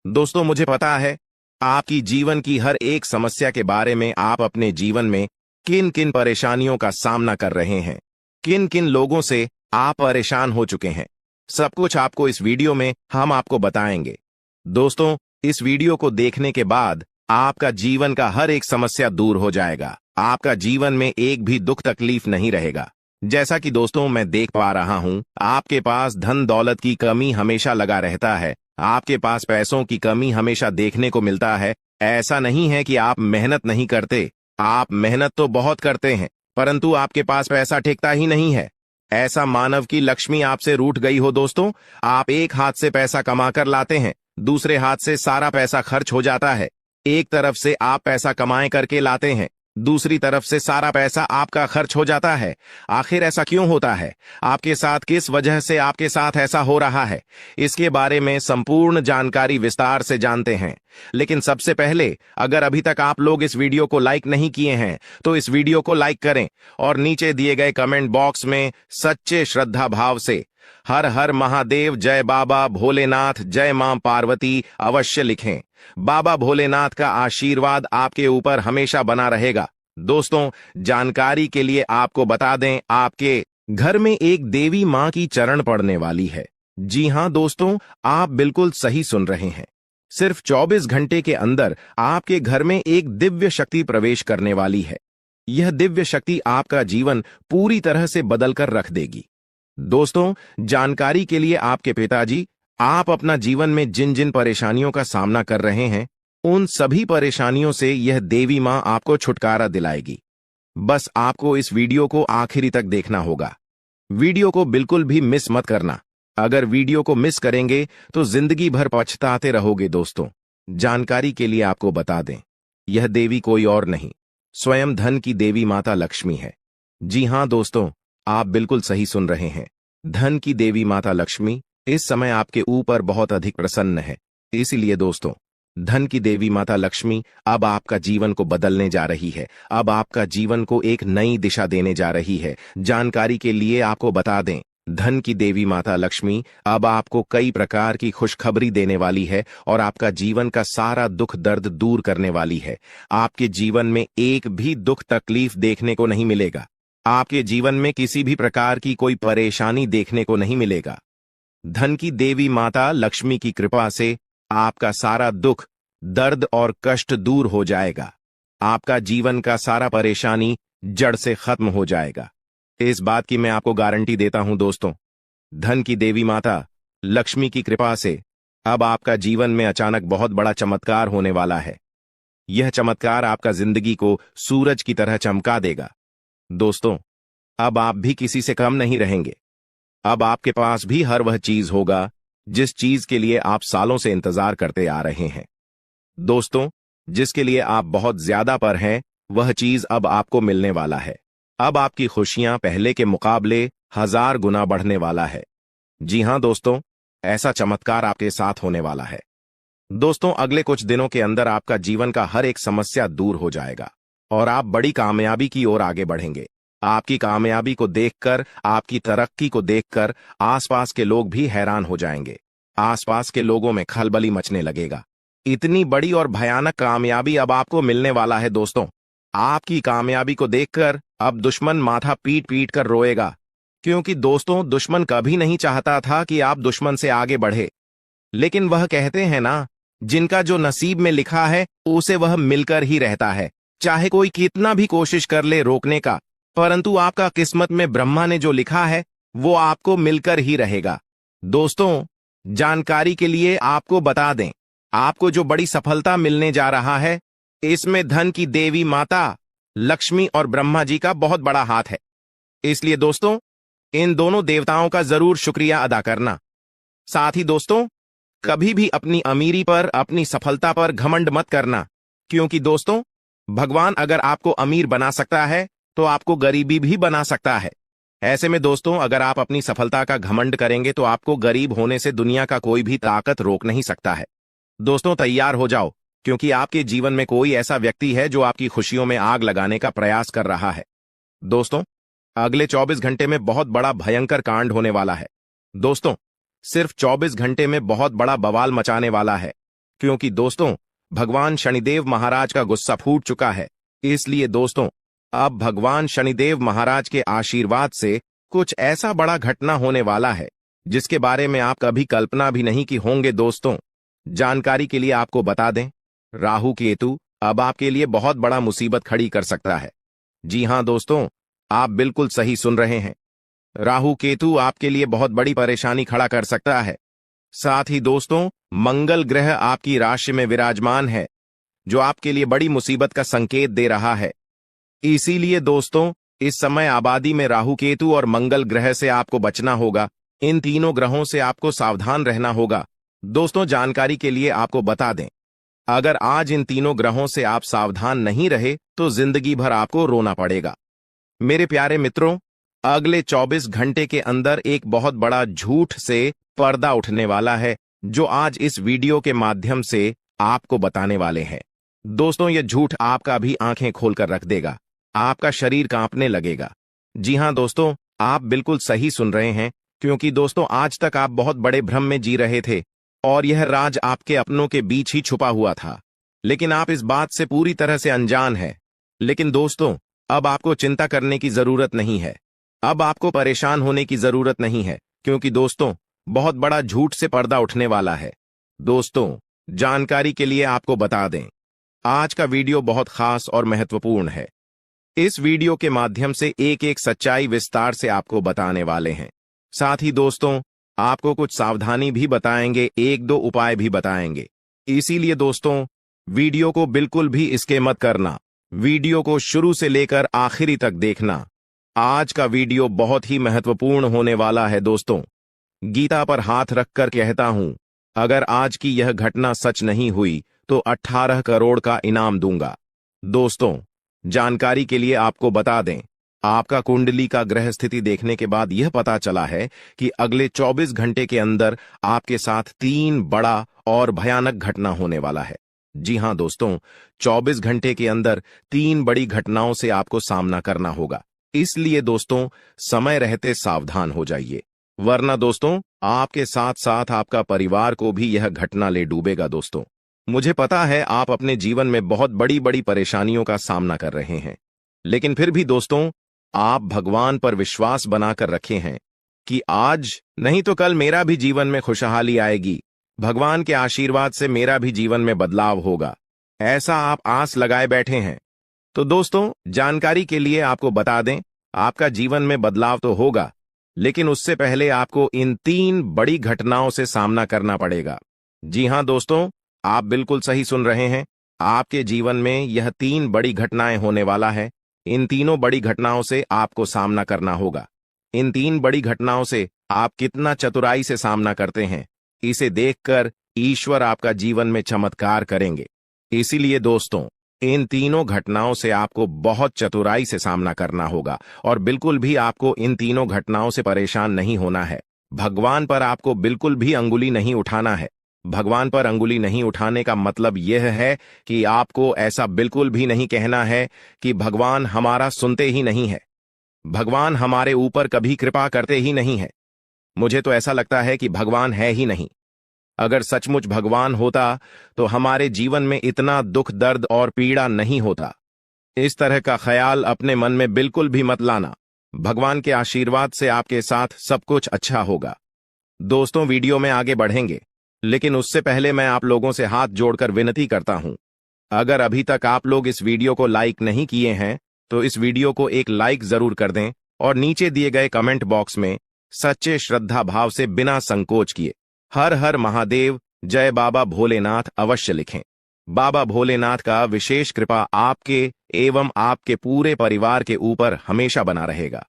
दोस्तों, मुझे पता है आपकी जीवन की हर एक समस्या के बारे में। आप अपने जीवन में किन किन परेशानियों का सामना कर रहे हैं, किन किन लोगों से आप परेशान हो चुके हैं, सब कुछ आपको इस वीडियो में हम आपको बताएंगे। दोस्तों, इस वीडियो को देखने के बाद आपका जीवन का हर एक समस्या दूर हो जाएगा। आपका जीवन में एक भी दुख तकलीफ नहीं रहेगा। जैसा कि दोस्तों मैं देख पा रहा हूं, आपके पास धन दौलत की कमी हमेशा लगा रहता है। आपके पास पैसों की कमी हमेशा देखने को मिलता है। ऐसा नहीं है कि आप मेहनत नहीं करते, आप मेहनत तो बहुत करते हैं, परंतु आपके पास पैसा टिकता ही नहीं है। ऐसा मानव की लक्ष्मी आपसे रूठ गई हो। दोस्तों, आप एक हाथ से पैसा कमाकर लाते हैं, दूसरे हाथ से सारा पैसा खर्च हो जाता है। एक तरफ से आप पैसा कमाए करके लाते हैं, दूसरी तरफ से सारा पैसा आपका खर्च हो जाता है। आखिर ऐसा क्यों होता है? आपके साथ किस वजह से आपके साथ ऐसा हो रहा है? इसके बारे में संपूर्ण जानकारी विस्तार से जानते हैं। लेकिन सबसे पहले, अगर अभी तक आप लोग इस वीडियो को लाइक नहीं किए हैं तो इस वीडियो को लाइक करें और नीचे दिए गए कमेंट बॉक्स में सच्चे श्रद्धा भाव से हर हर महादेव, जय बाबा भोलेनाथ, जय मां पार्वती अवश्य लिखें। बाबा भोलेनाथ का आशीर्वाद आपके ऊपर हमेशा बना रहेगा। दोस्तों, जानकारी के लिए आपको बता दें, आपके घर में एक देवी मां की चरण पड़ने वाली है। जी हां दोस्तों, आप बिल्कुल सही सुन रहे हैं। सिर्फ 24 घंटे के अंदर आपके घर में एक दिव्य शक्ति प्रवेश करने वाली है। यह दिव्य शक्ति आपका जीवन पूरी तरह से बदल कर रख देगी। दोस्तों, जानकारी के लिए आपके पिताजी, आप अपना जीवन में जिन जिन परेशानियों का सामना कर रहे हैं, उन सभी परेशानियों से यह देवी मां आपको छुटकारा दिलाएगी। बस आपको इस वीडियो को आखिरी तक देखना होगा। वीडियो को बिल्कुल भी मिस मत करना। अगर वीडियो को मिस करेंगे तो जिंदगी भर पछताते रहोगे। दोस्तों, जानकारी के लिए आपको बता दें, यह देवी कोई और नहीं, स्वयं धन की देवी माता लक्ष्मी है। जी हां दोस्तों, आप बिल्कुल सही सुन रहे हैं। धन की देवी माता लक्ष्मी इस समय आपके ऊपर बहुत अधिक प्रसन्न है। इसीलिए दोस्तों, धन की देवी माता लक्ष्मी अब आपका जीवन को बदलने जा रही है। अब आपका जीवन को एक नई दिशा देने जा रही है। जानकारी के लिए आपको बता दें, धन की देवी माता लक्ष्मी अब आपको कई प्रकार की खुशखबरी देने वाली है और आपका जीवन का सारा दुख दर्द दूर करने वाली है। आपके जीवन में एक भी दुख तकलीफ देखने को नहीं मिलेगा। आपके जीवन में किसी भी प्रकार की कोई परेशानी देखने को नहीं मिलेगा। धन की देवी माता लक्ष्मी की कृपा से आपका सारा दुख, दर्द और कष्ट दूर हो जाएगा। आपका जीवन का सारा परेशानी जड़ से खत्म हो जाएगा। इस बात की मैं आपको गारंटी देता हूं दोस्तों। धन की देवी माता लक्ष्मी की कृपा से अब आपका जीवन में अचानक बहुत बड़ा चमत्कार होने वाला है। यह चमत्कार आपका जिंदगी को सूरज की तरह चमका देगा। दोस्तों, अब आप भी किसी से कम नहीं रहेंगे। अब आपके पास भी हर वह चीज होगा जिस चीज के लिए आप सालों से इंतजार करते आ रहे हैं। दोस्तों, जिसके लिए आप बहुत ज्यादा पर हैं, वह चीज अब आपको मिलने वाला है। अब आपकी खुशियां पहले के मुकाबले 1000 गुना बढ़ने वाला है। जी हां दोस्तों, ऐसा चमत्कार आपके साथ होने वाला है। दोस्तों, अगले कुछ दिनों के अंदर आपका जीवन का हर एक समस्या दूर हो जाएगा और आप बड़ी कामयाबी की ओर आगे बढ़ेंगे। आपकी कामयाबी को देखकर, आपकी तरक्की को देखकर आसपास के लोग भी हैरान हो जाएंगे। आसपास के लोगों में खलबली मचने लगेगा। इतनी बड़ी और भयानक कामयाबी अब आपको मिलने वाला है। दोस्तों, आपकी कामयाबी को देखकर अब दुश्मन माथा पीट पीट कर रोएगा, क्योंकि दोस्तों, दुश्मन कभी नहीं चाहता था कि आप दुश्मन से आगे बढ़े। लेकिन वह कहते हैं ना, जिनका जो नसीब में लिखा है उसे वह मिलकर ही रहता है। चाहे कोई कितना भी कोशिश कर ले रोकने का, परंतु आपका किस्मत में ब्रह्मा ने जो लिखा है वो आपको मिलकर ही रहेगा। दोस्तों, जानकारी के लिए आपको बता दें, आपको जो बड़ी सफलता मिलने जा रहा है, इसमें धन की देवी माता लक्ष्मी और ब्रह्मा जी का बहुत बड़ा हाथ है। इसलिए दोस्तों, इन दोनों देवताओं का जरूर शुक्रिया अदा करना। साथ ही दोस्तों, कभी भी अपनी अमीरी पर, अपनी सफलता पर घमंड मत करना, क्योंकि दोस्तों, भगवान अगर आपको अमीर बना सकता है तो आपको गरीबी भी बना सकता है। ऐसे में दोस्तों, अगर आप अपनी सफलता का घमंड करेंगे तो आपको गरीब होने से दुनिया का कोई भी ताकत रोक नहीं सकता है। दोस्तों, तैयार हो जाओ, क्योंकि आपके जीवन में कोई ऐसा व्यक्ति है जो आपकी खुशियों में आग लगाने का प्रयास कर रहा है। दोस्तों, अगले 24 घंटे में बहुत बड़ा भयंकर कांड होने वाला है। दोस्तों, सिर्फ 24 घंटे में बहुत बड़ा बवाल मचाने वाला है, क्योंकि दोस्तों, भगवान शनिदेव महाराज का गुस्सा फूट चुका है। इसलिए दोस्तों, अब भगवान शनिदेव महाराज के आशीर्वाद से कुछ ऐसा बड़ा घटना होने वाला है जिसके बारे में आप कभी कल्पना भी नहीं की होंगे। दोस्तों, जानकारी के लिए आपको बता दें, राहु केतु अब आपके लिए बहुत बड़ा मुसीबत खड़ी कर सकता है। जी हां दोस्तों, आप बिल्कुल सही सुन रहे हैं। राहु केतु आपके लिए बहुत बड़ी परेशानी खड़ा कर सकता है। साथ ही दोस्तों, मंगल ग्रह आपकी राशि में विराजमान है, जो आपके लिए बड़ी मुसीबत का संकेत दे रहा है। इसीलिए दोस्तों, इस समय आबादी में राहु केतु और मंगल ग्रह से आपको बचना होगा। इन तीनों ग्रहों से आपको सावधान रहना होगा। दोस्तों, जानकारी के लिए आपको बता दें, अगर आज इन तीनों ग्रहों से आप सावधान नहीं रहे तो जिंदगी भर आपको रोना पड़ेगा। मेरे प्यारे मित्रों, अगले 24 घंटे के अंदर एक बहुत बड़ा झूठ से पर्दा उठने वाला है, जो आज इस वीडियो के माध्यम से आपको बताने वाले हैं। दोस्तों, यह झूठ आपका भी आंखें खोलकर रख देगा, आपका शरीर कांपने लगेगा। जी हां दोस्तों, आप बिल्कुल सही सुन रहे हैं, क्योंकि दोस्तों आज तक आप बहुत बड़े भ्रम में जी रहे थे और यह राज आपके अपनों के बीच ही छुपा हुआ था, लेकिन आप इस बात से पूरी तरह से अनजान हैं। लेकिन दोस्तों, अब आपको चिंता करने की जरूरत नहीं है, अब आपको परेशान होने की जरूरत नहीं है, क्योंकि दोस्तों बहुत बड़ा झूठ से पर्दा उठने वाला है। दोस्तों, जानकारी के लिए आपको बता दें, आज का वीडियो बहुत खास और महत्वपूर्ण है। इस वीडियो के माध्यम से एक एक सच्चाई विस्तार से आपको बताने वाले हैं। साथ ही दोस्तों, आपको कुछ सावधानी भी बताएंगे, एक दो उपाय भी बताएंगे। इसीलिए दोस्तों, वीडियो को बिल्कुल भी स्किप मत करना, वीडियो को शुरू से लेकर आखिरी तक देखना। आज का वीडियो बहुत ही महत्वपूर्ण होने वाला है। दोस्तों, गीता पर हाथ रखकर कहता हूं, अगर आज की यह घटना सच नहीं हुई तो 18 करोड़ का इनाम दूंगा। दोस्तों, जानकारी के लिए आपको बता दें, आपका कुंडली का ग्रह स्थिति देखने के बाद यह पता चला है कि अगले 24 घंटे के अंदर आपके साथ 3 बड़ा और भयानक घटना होने वाला है। जी हां दोस्तों, 24 घंटे के अंदर 3 बड़ी घटनाओं से आपको सामना करना होगा। इसलिए दोस्तों, समय रहते सावधान हो जाइए, वरना दोस्तों आपके साथ साथ आपका परिवार को भी यह घटना ले डूबेगा। दोस्तों, मुझे पता है आप अपने जीवन में बहुत बड़ी बड़ी परेशानियों का सामना कर रहे हैं, लेकिन फिर भी दोस्तों आप भगवान पर विश्वास बनाकर रखे हैं कि आज नहीं तो कल मेरा भी जीवन में खुशहाली आएगी, भगवान के आशीर्वाद से मेरा भी जीवन में बदलाव होगा, ऐसा आप आस लगाए बैठे हैं। तो दोस्तों, जानकारी के लिए आपको बता दें, आपका जीवन में बदलाव तो होगा, लेकिन उससे पहले आपको इन 3 बड़ी घटनाओं से सामना करना पड़ेगा। जी हां दोस्तों, आप बिल्कुल सही सुन रहे हैं, आपके जीवन में यह 3 बड़ी घटनाएं होने वाला है। इन तीनों बड़ी घटनाओं से आपको सामना करना होगा। इन 3 बड़ी घटनाओं से आप कितना चतुराई से सामना करते हैं, इसे देखकर ईश्वर आपका जीवन में चमत्कार करेंगे। इसीलिए दोस्तों, इन तीनों घटनाओं से आपको बहुत चतुराई से सामना करना होगा और बिल्कुल भी आपको इन तीनों घटनाओं से परेशान नहीं होना है। भगवान पर आपको बिल्कुल भी अंगुली नहीं उठाना है। भगवान पर अंगुली नहीं उठाने का मतलब यह है कि आपको ऐसा बिल्कुल भी नहीं कहना है कि भगवान हमारा सुनते ही नहीं है, भगवान हमारे ऊपर कभी कृपा करते ही नहीं है, मुझे तो ऐसा लगता है कि भगवान है ही नहीं। अगर सचमुच भगवान होता तो हमारे जीवन में इतना दुख, दर्द और पीड़ा नहीं होता। इस तरह का ख्याल अपने मन में बिल्कुल भी मत लाना। भगवान के आशीर्वाद से आपके साथ सब कुछ अच्छा होगा। दोस्तों, वीडियो में आगे बढ़ेंगे, लेकिन उससे पहले मैं आप लोगों से हाथ जोड़कर विनती करता हूं, अगर अभी तक आप लोग इस वीडियो को लाइक नहीं किए हैं तो इस वीडियो को एक लाइक जरूर कर दें और नीचे दिए गए कमेंट बॉक्स में सच्चे श्रद्धा भाव से बिना संकोच किए हर हर महादेव, जय बाबा भोलेनाथ अवश्य लिखें। बाबा भोलेनाथ का विशेष कृपा आपके एवं आपके पूरे परिवार के ऊपर हमेशा बना रहेगा।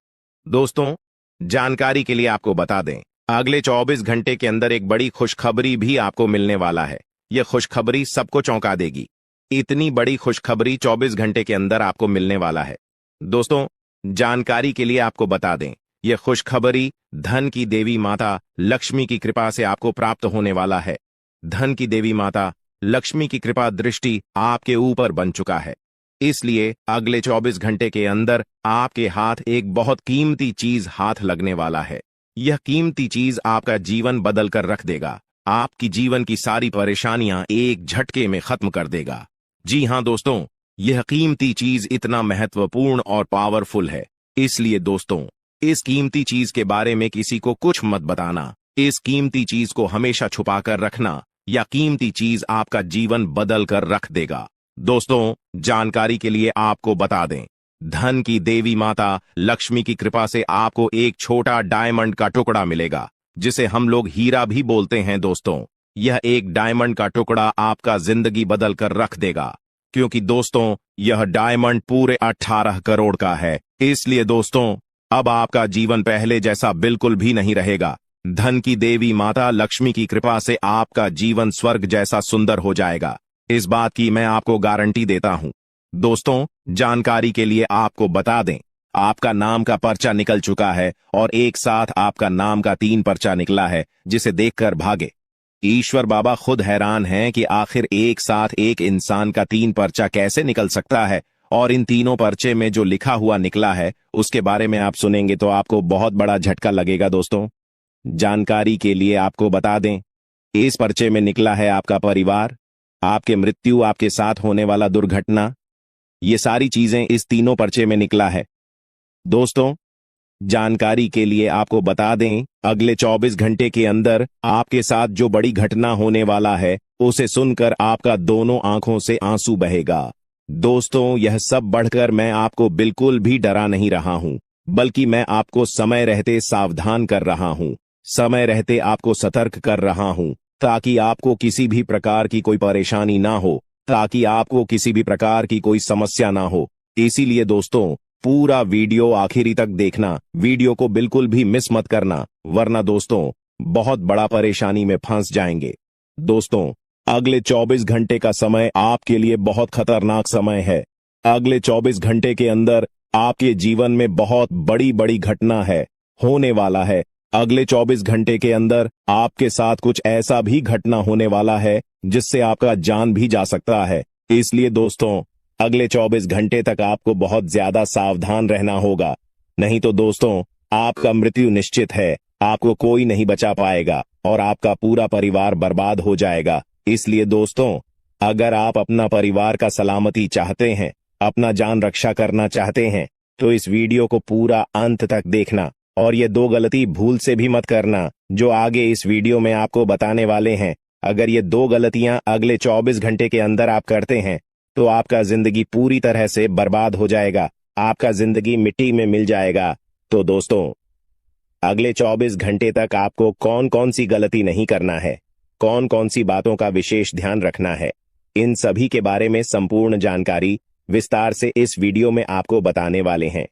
दोस्तों, जानकारी के लिए आपको बता दें, अगले 24 घंटे के अंदर एक बड़ी खुशखबरी भी आपको मिलने वाला है। यह खुशखबरी सबको चौंका देगी। इतनी बड़ी खुशखबरी 24 घंटे के अंदर आपको मिलने वाला है। दोस्तों, जानकारी के लिए आपको बता दें, यह खुशखबरी धन की देवी माता लक्ष्मी की कृपा से आपको प्राप्त होने वाला है। धन की देवी माता लक्ष्मी की कृपा दृष्टि आपके ऊपर बन चुका है। इसलिए अगले 24 घंटे के अंदर आपके हाथ एक बहुत कीमती चीज हाथ लगने वाला है। यह कीमती चीज आपका जीवन बदल कर रख देगा, आपकी जीवन की सारी परेशानियां एक झटके में खत्म कर देगा। जी हां दोस्तों, यह कीमती चीज इतना महत्वपूर्ण और पावरफुल है, इसलिए दोस्तों इस कीमती चीज के बारे में किसी को कुछ मत बताना। इस कीमती चीज को हमेशा छुपा कर रखना, या कीमती चीज आपका जीवन बदल कर रख देगा। दोस्तों, जानकारी के लिए आपको बता दें, धन की देवी माता लक्ष्मी की कृपा से आपको एक छोटा डायमंड का टुकड़ा मिलेगा, जिसे हम लोग हीरा भी बोलते हैं। दोस्तों, यह एक डायमंड का टुकड़ा आपका जिंदगी बदल कर रख देगा, क्योंकि दोस्तों यह डायमंड पूरे 18 करोड़ का है। इसलिए दोस्तों, अब आपका जीवन पहले जैसा बिल्कुल भी नहीं रहेगा। धन की देवी माता लक्ष्मी की कृपा से आपका जीवन स्वर्ग जैसा सुंदर हो जाएगा। इस बात की मैं आपको गारंटी देता हूं। दोस्तों, जानकारी के लिए आपको बता दें, आपका नाम का पर्चा निकल चुका है और एक साथ आपका नाम का 3 पर्चा निकला है, जिसे देखकर भागे। ईश्वर बाबा खुद हैरान हैं कि आखिर एक साथ एक इंसान का 3 पर्चा कैसे निकल सकता है, और इन तीनों पर्चे में जो लिखा हुआ निकला है उसके बारे में आप सुनेंगे तो आपको बहुत बड़ा झटका लगेगा। दोस्तों, जानकारी के लिए आपको बता दें, इस पर्चे में निकला है आपका परिवार, आपके मृत्यु, आपके साथ होने वाला दुर्घटना, ये सारी चीजें इस तीनों पर्चे में निकला है। दोस्तों, जानकारी के लिए आपको बता दें, अगले 24 घंटे के अंदर आपके साथ जो बड़ी घटना होने वाला है उसे सुनकर आपका दोनों आंखों से आंसू बहेगा। दोस्तों, यह सब बढ़कर मैं आपको बिल्कुल भी डरा नहीं रहा हूं, बल्कि मैं आपको समय रहते सावधान कर रहा हूं, समय रहते आपको सतर्क कर रहा हूं, ताकि आपको किसी भी प्रकार की कोई परेशानी ना हो, ताकि आपको किसी भी प्रकार की कोई समस्या ना हो। इसीलिए दोस्तों, पूरा वीडियो आखिरी तक देखना, वीडियो को बिल्कुल भी मिस मत करना, वरना दोस्तों बहुत बड़ा परेशानी में फंस जाएंगे। दोस्तों, अगले 24 घंटे का समय आपके लिए बहुत खतरनाक समय है। अगले 24 घंटे के अंदर आपके जीवन में बहुत बड़ी बड़ी घटना है, होने वाला है। अगले 24 घंटे के अंदर आपके साथ कुछ ऐसा भी घटना होने वाला है जिससे आपका जान भी जा सकता है। इसलिए दोस्तों, अगले 24 घंटे तक आपको बहुत ज्यादा सावधान रहना होगा, नहीं तो दोस्तों आपका मृत्यु निश्चित है, आपको कोई नहीं बचा पाएगा और आपका पूरा परिवार बर्बाद हो जाएगा। इसलिए दोस्तों, अगर आप अपना परिवार का सलामती चाहते हैं, अपना जान रक्षा करना चाहते हैं, तो इस वीडियो को पूरा अंत तक देखना, और ये 2 गलती भूल से भी मत करना जो आगे इस वीडियो में आपको बताने वाले हैं। अगर ये 2 गलतियां अगले 24 घंटे के अंदर आप करते हैं तो आपका जिंदगी पूरी तरह से बर्बाद हो जाएगा, आपका जिंदगी मिट्टी में मिल जाएगा। तो दोस्तों, अगले 24 घंटे तक आपको कौन कौन सी गलती नहीं करना है, कौन कौन सी बातों का विशेष ध्यान रखना है, इन सभी के बारे में संपूर्ण जानकारी विस्तार से इस वीडियो में आपको बताने वाले हैं।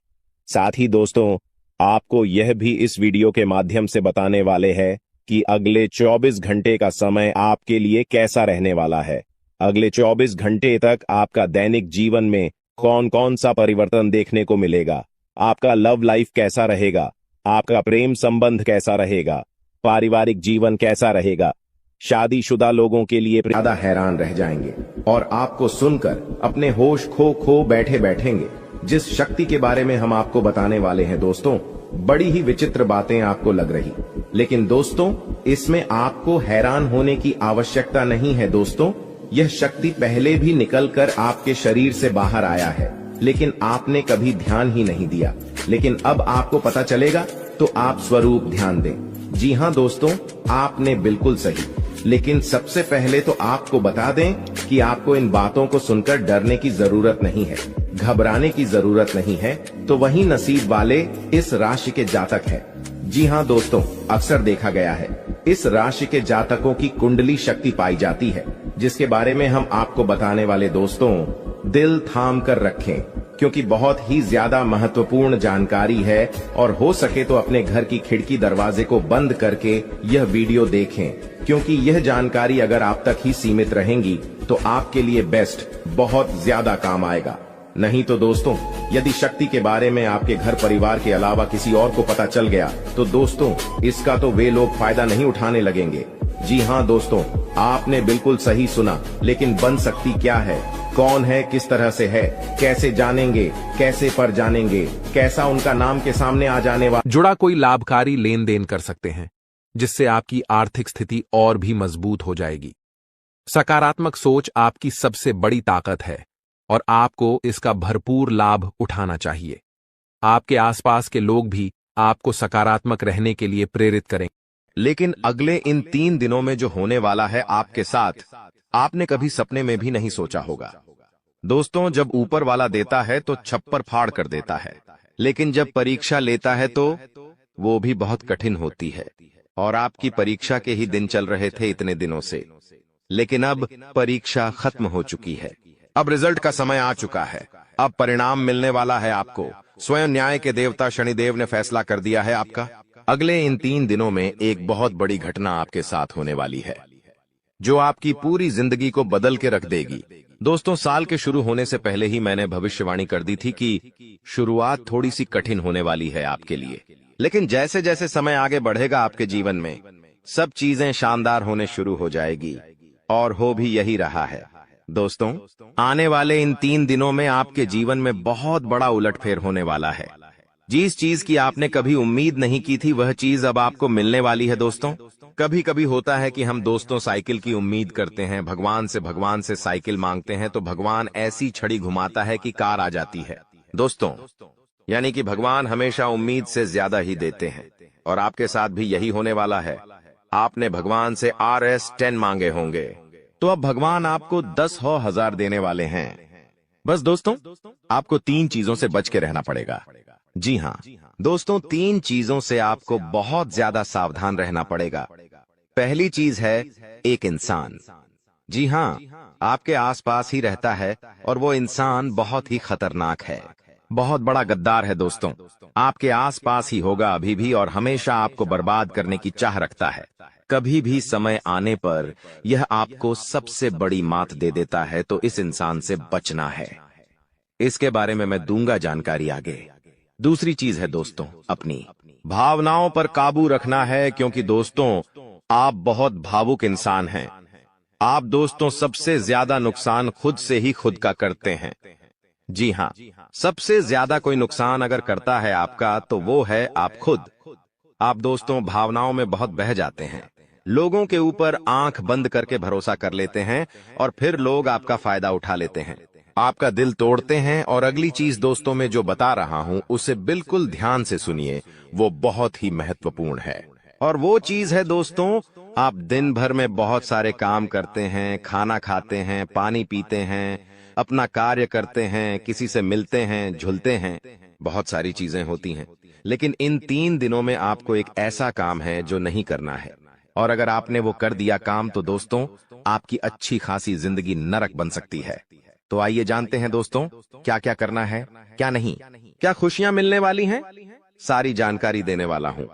साथ ही दोस्तों, आपको यह भी इस वीडियो के माध्यम से बताने वाले हैं कि अगले 24 घंटे का समय आपके लिए कैसा रहने वाला है। अगले 24 घंटे तक आपका दैनिक जीवन में कौन कौन सा परिवर्तन देखने को मिलेगा, आपका लव लाइफ कैसा रहेगा, आपका प्रेम संबंध कैसा रहेगा, पारिवारिक जीवन कैसा रहेगा। शादीशुदा लोगों के लिए ज्यादा हैरान रह जाएंगे और आपको सुनकर अपने होश खो बैठे बैठेंगे। जिस शक्ति के बारे में हम आपको बताने वाले हैं दोस्तों, बड़ी ही विचित्र बातें आपको लग रही, लेकिन दोस्तों इसमें आपको हैरान होने की आवश्यकता नहीं है। दोस्तों, यह शक्ति पहले भी निकलकर आपके शरीर से बाहर आया है, लेकिन आपने कभी ध्यान ही नहीं दिया। लेकिन अब आपको पता चलेगा तो आप स्वरूप ध्यान दें। जी हाँ दोस्तों, आपने बिल्कुल सही। लेकिन सबसे पहले तो आपको बता दें कि आपको इन बातों को सुनकर डरने की जरूरत नहीं है, घबराने की जरूरत नहीं है। तो वही नसीब वाले इस राशि के जातक है। जी हाँ दोस्तों, अक्सर देखा गया है इस राशि के जातकों की कुंडली शक्ति पाई जाती है, जिसके बारे में हम आपको बताने वाले दोस्तों दिल थाम कर रखें, क्योंकि बहुत ही ज्यादा महत्वपूर्ण जानकारी है। और हो सके तो अपने घर की खिड़की दरवाजे को बंद करके यह वीडियो देखें, क्योंकि यह जानकारी अगर आप तक ही सीमित रहेंगी तो आपके लिए बेस्ट, बहुत ज्यादा काम आएगा। नहीं तो दोस्तों, यदि शक्ति के बारे में आपके घर परिवार के अलावा किसी और को पता चल गया तो दोस्तों इसका तो वे लोग फायदा नहीं उठाने लगेंगे। जी हाँ दोस्तों, आपने बिल्कुल सही सुना। लेकिन बन सकती क्या है, कौन है, किस तरह से है, कैसे जानेंगे, कैसे पर जानेंगे, कैसा उनका नाम के सामने आ जाने वाला जुड़ा कोई लाभकारी लेन देन कर सकते हैं, जिससे आपकी आर्थिक स्थिति और भी मजबूत हो जाएगी। सकारात्मक सोच आपकी सबसे बड़ी ताकत है और आपको इसका भरपूर लाभ उठाना चाहिए। आपके आसपास के लोग भी आपको सकारात्मक रहने के लिए प्रेरित करें। लेकिन अगले इन 3 दिनों में जो होने वाला है आपके साथ, आपने कभी सपने में भी नहीं सोचा होगा। दोस्तों, जब ऊपर वाला देता है तो छप्पर फाड़ कर देता है, लेकिन जब परीक्षा लेता है तो वो भी बहुत कठिन होती है। और आपकी परीक्षा के ही दिन चल रहे थे इतने दिनों से, लेकिन अब परीक्षा खत्म हो चुकी है। अब रिजल्ट का समय आ चुका है, अब परिणाम मिलने वाला है आपको। स्वयं न्याय के देवता शनिदेव ने फैसला कर दिया है आपका। अगले इन 3 दिनों में एक बहुत बड़ी घटना आपके साथ होने वाली है। जो आपकी पूरी जिंदगी को बदल के रख देगी। दोस्तों, साल के शुरू होने से पहले ही मैंने भविष्यवाणी कर दी थी कि शुरुआत थोड़ी सी कठिन होने वाली है आपके लिए, लेकिन जैसे जैसे समय आगे बढ़ेगा आपके जीवन में सब चीजें शानदार होने शुरू हो जाएगी, और हो भी यही रहा है। दोस्तों, आने वाले इन 3 दिनों में आपके जीवन में बहुत बड़ा उलटफेर होने वाला है। जिस चीज की आपने कभी उम्मीद नहीं की थी वह चीज अब आपको मिलने वाली है। दोस्तों, कभी कभी होता है कि हम दोस्तों साइकिल की उम्मीद करते हैं, भगवान से साइकिल मांगते हैं तो भगवान ऐसी छड़ी घुमाता है कि कार आ जाती है। दोस्तों, यानी कि भगवान हमेशा उम्मीद से ज्यादा ही देते हैं, और आपके साथ भी यही होने वाला है। आपने भगवान से RS10 मांगे होंगे, तो अब भगवान आपको 10,000 देने वाले हैं। बस दोस्तों, आपको 3 चीजों से बच के रहना पड़ेगा। जी हाँ दोस्तों, 3 चीजों से आपको बहुत ज्यादा सावधान रहना पड़ेगा। पहली चीज है एक इंसान। जी हाँ, आपके आसपास ही रहता है और वो इंसान बहुत ही खतरनाक है, बहुत बड़ा गद्दार है। दोस्तों, आपके आसपास ही होगा अभी भी और हमेशा आपको बर्बाद करने की चाह रखता है। कभी भी समय आने पर यह आपको सबसे बड़ी मात दे देता है, तो इस इंसान से बचना है। इसके बारे में मैं दूंगा जानकारी आगे। दूसरी चीज है दोस्तों, अपनी भावनाओं पर काबू रखना है, क्योंकि दोस्तों आप बहुत भावुक इंसान हैं। आप दोस्तों सबसे ज्यादा नुकसान खुद से ही खुद का करते हैं। जी हाँ, सबसे ज्यादा कोई नुकसान अगर करता है आपका तो वो है आप खुद। आप दोस्तों भावनाओं में बहुत बह जाते हैं, लोगों के ऊपर आंख बंद करके भरोसा कर लेते हैं और फिर लोग आपका फायदा उठा लेते हैं, आपका दिल तोड़ते हैं। और अगली चीज दोस्तों मैं जो बता रहा हूं उसे बिल्कुल ध्यान से सुनिए, वो बहुत ही महत्वपूर्ण है। और वो चीज है दोस्तों, आप दिन भर में बहुत सारे काम करते हैं, खाना खाते हैं, पानी पीते हैं, अपना कार्य करते हैं, किसी से मिलते हैं, झुलते हैं, बहुत सारी चीजें होती हैं, लेकिन इन 3 दिनों में आपको एक ऐसा काम है जो नहीं करना है। और अगर आपने वो कर दिया काम तो दोस्तों आपकी अच्छी खासी जिंदगी नरक बन सकती है। तो आइए जानते हैं दोस्तों क्या क्या करना है, क्या नहीं, क्या खुशियां मिलने वाली हैं, सारी जानकारी देने वाला हूं।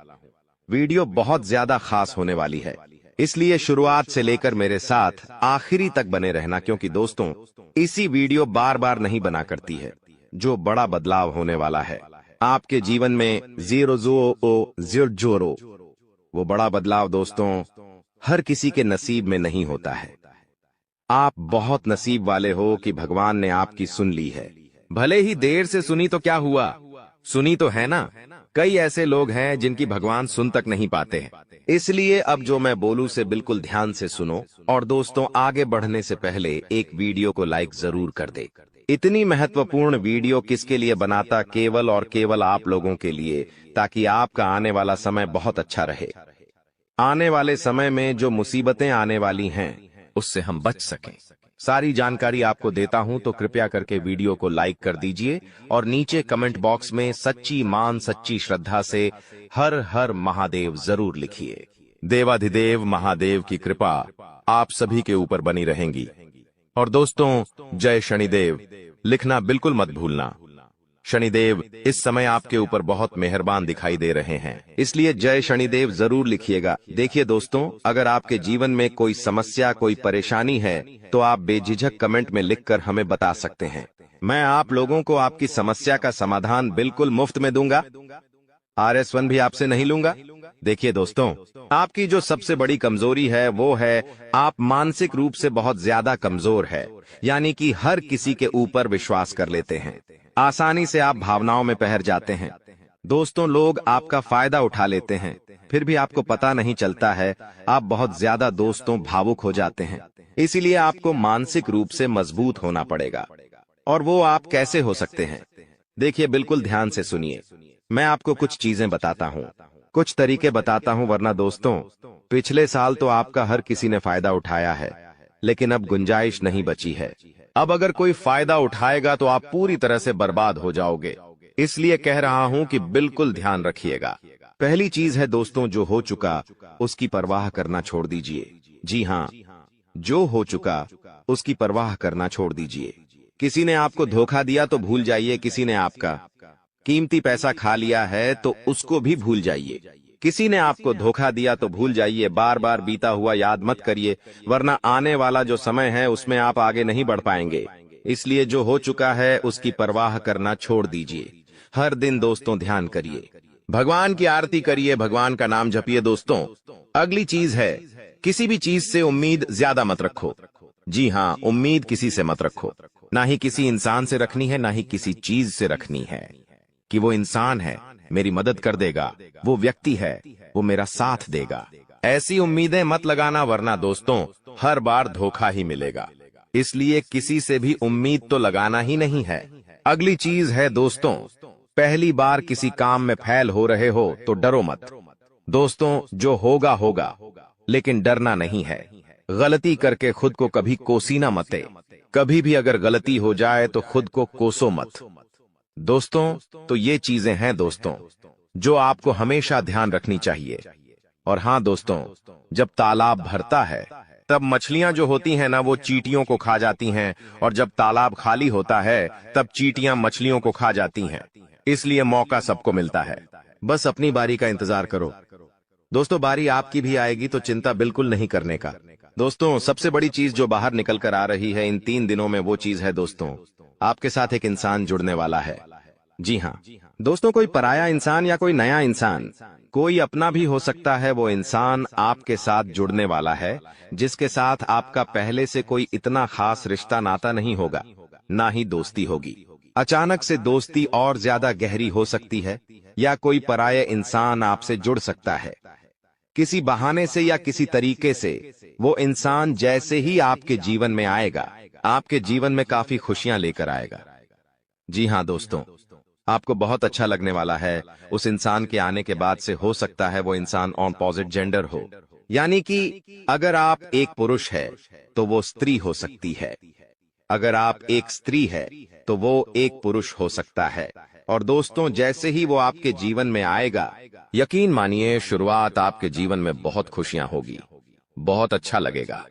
वीडियो बहुत ज्यादा खास होने वाली है, इसलिए शुरुआत से लेकर मेरे साथ आखिरी तक बने रहना, क्योंकि दोस्तों इसी वीडियो बार बार नहीं बना करती है। जो बड़ा बदलाव होने वाला है आपके जीवन में, जीरो, वो बड़ा बदलाव दोस्तों हर किसी के नसीब में नहीं होता है। आप बहुत नसीब वाले हो कि भगवान ने आपकी सुन ली है। भले ही देर से सुनी तो क्या हुआ, सुनी तो है ना। कई ऐसे लोग हैं जिनकी भगवान सुन तक नहीं पाते हैं। इसलिए अब जो मैं बोलूं से बिल्कुल ध्यान से सुनो। और दोस्तों आगे बढ़ने से पहले एक वीडियो को लाइक जरूर कर दे। इतनी महत्वपूर्ण वीडियो किसके लिए बनाता, केवल और केवल आप लोगों के लिए, ताकि आपका आने वाला समय बहुत अच्छा रहे। आने वाले समय में जो मुसीबतें आने वाली हैं उससे हम बच सकें। सारी जानकारी आपको देता हूं, तो कृपया करके वीडियो को लाइक कर दीजिए और नीचे कमेंट बॉक्स में सच्ची मान सच्ची श्रद्धा से हर हर महादेव जरूर लिखिए। देवाधिदेव महादेव की कृपा आप सभी के ऊपर बनी रहेंगी। और दोस्तों जय शनिदेव लिखना बिल्कुल मत भूलना। शनिदेव इस समय आपके ऊपर बहुत मेहरबान दिखाई दे रहे हैं, इसलिए जय शनिदेव जरूर लिखिएगा। देखिए दोस्तों, अगर आपके जीवन में कोई समस्या, कोई परेशानी है तो आप बेझिझक कमेंट में लिखकर हमें बता सकते हैं। मैं आप लोगों को आपकी समस्या का समाधान बिल्कुल मुफ्त में दूंगा। RS1 भी आपसे नहीं लूंगा। देखिए दोस्तों, आपकी जो सबसे बड़ी कमजोरी है वो है आप मानसिक रूप से बहुत ज्यादा कमजोर है, यानी कि हर किसी के ऊपर विश्वास कर लेते हैं, आसानी से आप भावनाओं में बहर जाते हैं। दोस्तों लोग आपका फायदा उठा लेते हैं, फिर भी आपको पता नहीं चलता है। आप बहुत ज्यादा दोस्तों भावुक हो जाते हैं, इसीलिए आपको मानसिक रूप से मजबूत होना पड़ेगा। और वो आप कैसे हो सकते हैं, देखिए बिल्कुल ध्यान से सुनिए। मैं आपको कुछ चीजें बताता हूँ, कुछ तरीके बताता हूँ, वरना दोस्तों पिछले साल तो आपका हर किसी ने फायदा उठाया है, लेकिन अब गुंजाइश नहीं बची है। अब अगर कोई फायदा उठाएगा तो आप पूरी तरह से बर्बाद हो जाओगे, इसलिए कह रहा हूं कि बिल्कुल ध्यान रखिएगा। पहली चीज है दोस्तों, जो हो चुका उसकी परवाह करना छोड़ दीजिए। जी हाँ, जो हो चुका उसकी परवाह करना छोड़ दीजिए। किसी ने आपको धोखा दिया तो भूल जाइए, किसी ने आपका कीमती पैसा खा लिया है तो उसको भी भूल जाइए। किसी ने आपको धोखा दिया तो भूल जाइए, बार बार बीता हुआ याद मत करिए, वरना आने वाला जो समय है उसमें आप आगे नहीं बढ़ पाएंगे। इसलिए जो हो चुका है उसकी परवाह करना छोड़ दीजिए। हर दिन दोस्तों ध्यान करिए, भगवान की आरती करिए, भगवान का नाम जपिए। दोस्तों अगली चीज है, किसी भी चीज से उम्मीद ज्यादा मत रखो। जी हाँ, उम्मीद किसी से मत रखो। ना ही किसी इंसान से रखनी है, ना ही किसी चीज से रखनी है कि वो इंसान है मेरी मदद कर देगा, वो व्यक्ति है वो मेरा साथ देगा। ऐसी उम्मीदें मत लगाना, वरना दोस्तों हर बार धोखा ही मिलेगा। इसलिए किसी से भी उम्मीद तो लगाना ही नहीं है। अगली चीज है दोस्तों, पहली बार किसी काम में फेल हो रहे हो तो डरो मत। दोस्तों जो होगा होगा, लेकिन डरना नहीं है। गलती करके खुद को कभी कोसीना मत। कभी भी अगर गलती हो जाए तो खुद को कोसो मत। दोस्तों तो ये चीजें हैं दोस्तों जो आपको हमेशा ध्यान रखनी चाहिए। और हाँ दोस्तों, जब तालाब भरता है तब मछलियां जो होती हैं ना, वो चींटियों को खा जाती हैं, और जब तालाब खाली होता है तब चींटियां मछलियों को खा जाती हैं। इसलिए मौका सबको मिलता है, बस अपनी बारी का इंतजार करो। दोस्तों बारी आपकी भी आएगी, तो चिंता बिल्कुल नहीं करने का। दोस्तों सबसे बड़ी चीज जो बाहर निकल कर आ रही है इन 3 दिनों में, वो चीज है दोस्तों, आपके साथ एक इंसान जुड़ने वाला है। जी हाँ दोस्तों, कोई पराया इंसान या कोई नया इंसान, कोई अपना भी हो सकता है। वो इंसान आपके साथ जुड़ने वाला है जिसके साथ आपका पहले से कोई इतना खास रिश्ता नाता नहीं होगा, ना ही दोस्ती होगी। अचानक से दोस्ती और ज्यादा गहरी हो सकती है, या कोई पराया इंसान आपसे जुड़ सकता है किसी बहाने से या किसी तरीके से। वो इंसान जैसे ही आपके जीवन में आएगा, आपके जीवन में काफी खुशियां लेकर आएगा। जी हाँ दोस्तों, आपको बहुत अच्छा लगने वाला है उस इंसान के आने के बाद से। हो सकता है वो इंसान ऑपोजिट जेंडर हो, यानी कि अगर आप एक पुरुष है तो वो स्त्री हो सकती है, अगर आप एक स्त्री है तो वो एक पुरुष हो सकता है। और दोस्तों जैसे ही वो आपके जीवन में आएगा, यकीन मानिए शुरुआत आपके जीवन में बहुत खुशियां होगी, बहुत अच्छा लगेगा।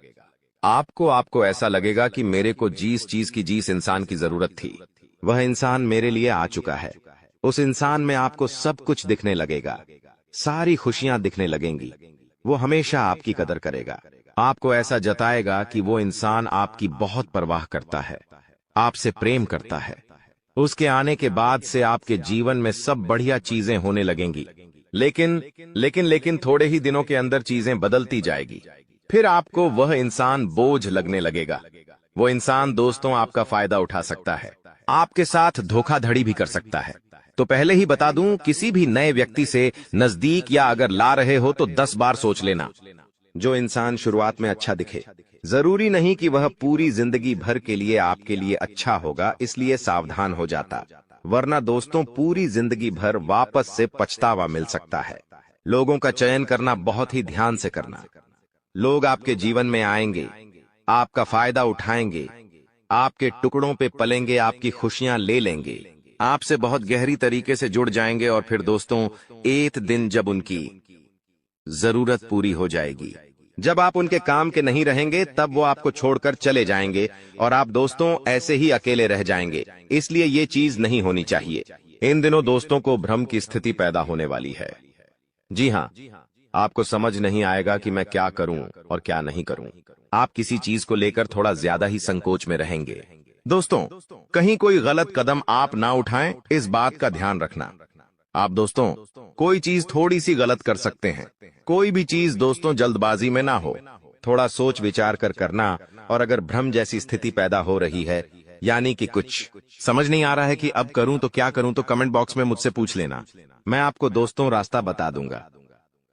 आपको ऐसा लगेगा कि मेरे को जिस चीज की जिस इंसान की जरूरत थी वह इंसान मेरे लिए आ चुका है। उस इंसान में आपको सब कुछ दिखने लगेगा, सारी खुशियां दिखने लगेंगी। वो हमेशा आपकी कदर करेगा, आपको ऐसा जताएगा कि वो इंसान आपकी बहुत परवाह करता है, आपसे प्रेम करता है। उसके आने के बाद से आपके जीवन में सब बढ़िया चीजें होने लगेंगी। लेकिन थोड़े ही दिनों के अंदर चीजें बदलती जाएगी। फिर आपको वह इंसान बोझ लगने लगेगा। वो इंसान दोस्तों आपका फायदा उठा सकता है, आपके साथ धोखाधड़ी भी कर सकता है। तो पहले ही बता दूं, किसी भी नए व्यक्ति से नजदीक या अगर ला रहे हो तो 10 बार सोच लेना। जो इंसान शुरुआत में अच्छा दिखे, जरूरी नहीं कि वह पूरी जिंदगी भर के लिए आपके लिए अच्छा होगा, इसलिए सावधान हो जाता, वरना दोस्तों पूरी जिंदगी भर वापस से पछतावा मिल सकता है। लोगों का चयन करना बहुत ही ध्यान से करना। लोग आपके जीवन में आएंगे, आपका फायदा उठाएंगे, आपके टुकड़ों पे पलेंगे, आपकी खुशियां ले लेंगे, आपसे बहुत गहरी तरीके से जुड़ जाएंगे। और फिर दोस्तों एक दिन जब उनकी जरूरत पूरी हो जाएगी, जब आप उनके काम के नहीं रहेंगे, तब वो आपको छोड़कर चले जाएंगे और आप दोस्तों ऐसे ही अकेले रह जाएंगे। इसलिए ये चीज नहीं होनी चाहिए। इन दिनों दोस्तों को भ्रम की स्थिति पैदा होने वाली है। जी हाँ, आपको समझ नहीं आएगा कि मैं क्या करूं और क्या नहीं करूं। आप किसी चीज को लेकर थोड़ा ज्यादा ही संकोच में रहेंगे। दोस्तों कहीं कोई गलत कदम आप ना उठाएं, इस बात का ध्यान रखना। आप दोस्तों कोई चीज थोड़ी सी गलत कर सकते हैं। कोई भी चीज दोस्तों जल्दबाजी में ना हो, थोड़ा सोच विचार कर करना। और अगर भ्रम जैसी स्थिति पैदा हो रही है, यानी कि कुछ समझ नहीं आ रहा है कि अब करूं तो क्या करूं, तो कमेंट बॉक्स में मुझसे पूछ लेना, मैं आपको दोस्तों रास्ता बता दूंगा।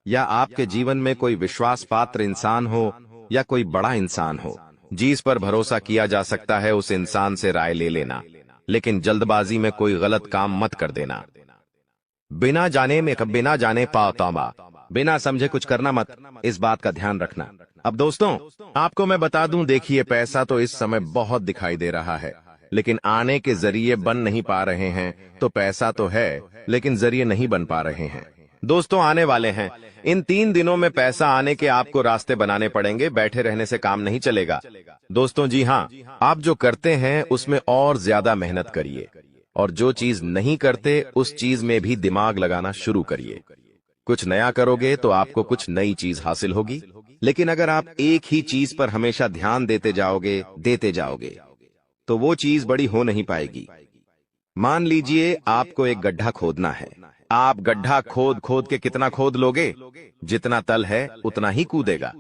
या आपके जीवन में कोई विश्वास पात्र इंसान हो या कोई बड़ा इंसान हो जिस पर भरोसा किया जा सकता है, उस इंसान से राय ले लेना, लेकिन जल्दबाजी में कोई गलत काम मत कर देना। बिना जाने पातामा, बिना समझे कुछ करना मत, इस बात का ध्यान रखना। अब दोस्तों आपको मैं बता दूं, देखिए पैसा तो इस समय बहुत दिखाई दे रहा है, लेकिन आने के जरिए बन नहीं पा रहे हैं। तो पैसा तो है लेकिन जरिए नहीं बन पा रहे हैं। दोस्तों आने वाले हैं, इन 3 दिनों में पैसा आने के आपको रास्ते बनाने पड़ेंगे, बैठे रहने से काम नहीं चलेगा। दोस्तों जी हाँ, आप जो करते हैं उसमें और ज्यादा मेहनत करिए, और जो चीज नहीं करते उस चीज में भी दिमाग लगाना शुरू करिए। कुछ नया करोगे तो आपको कुछ नई चीज हासिल होगी। लेकिन अगर आप एक ही चीज पर हमेशा ध्यान देते जाओगे तो वो चीज बड़ी हो नहीं पाएगी। मान लीजिए आपको एक गड्ढा खोदना है। आप गड्ढा खोद खोद के कितना खोद लोगे? जितना तल है उतना ही कूदेगा,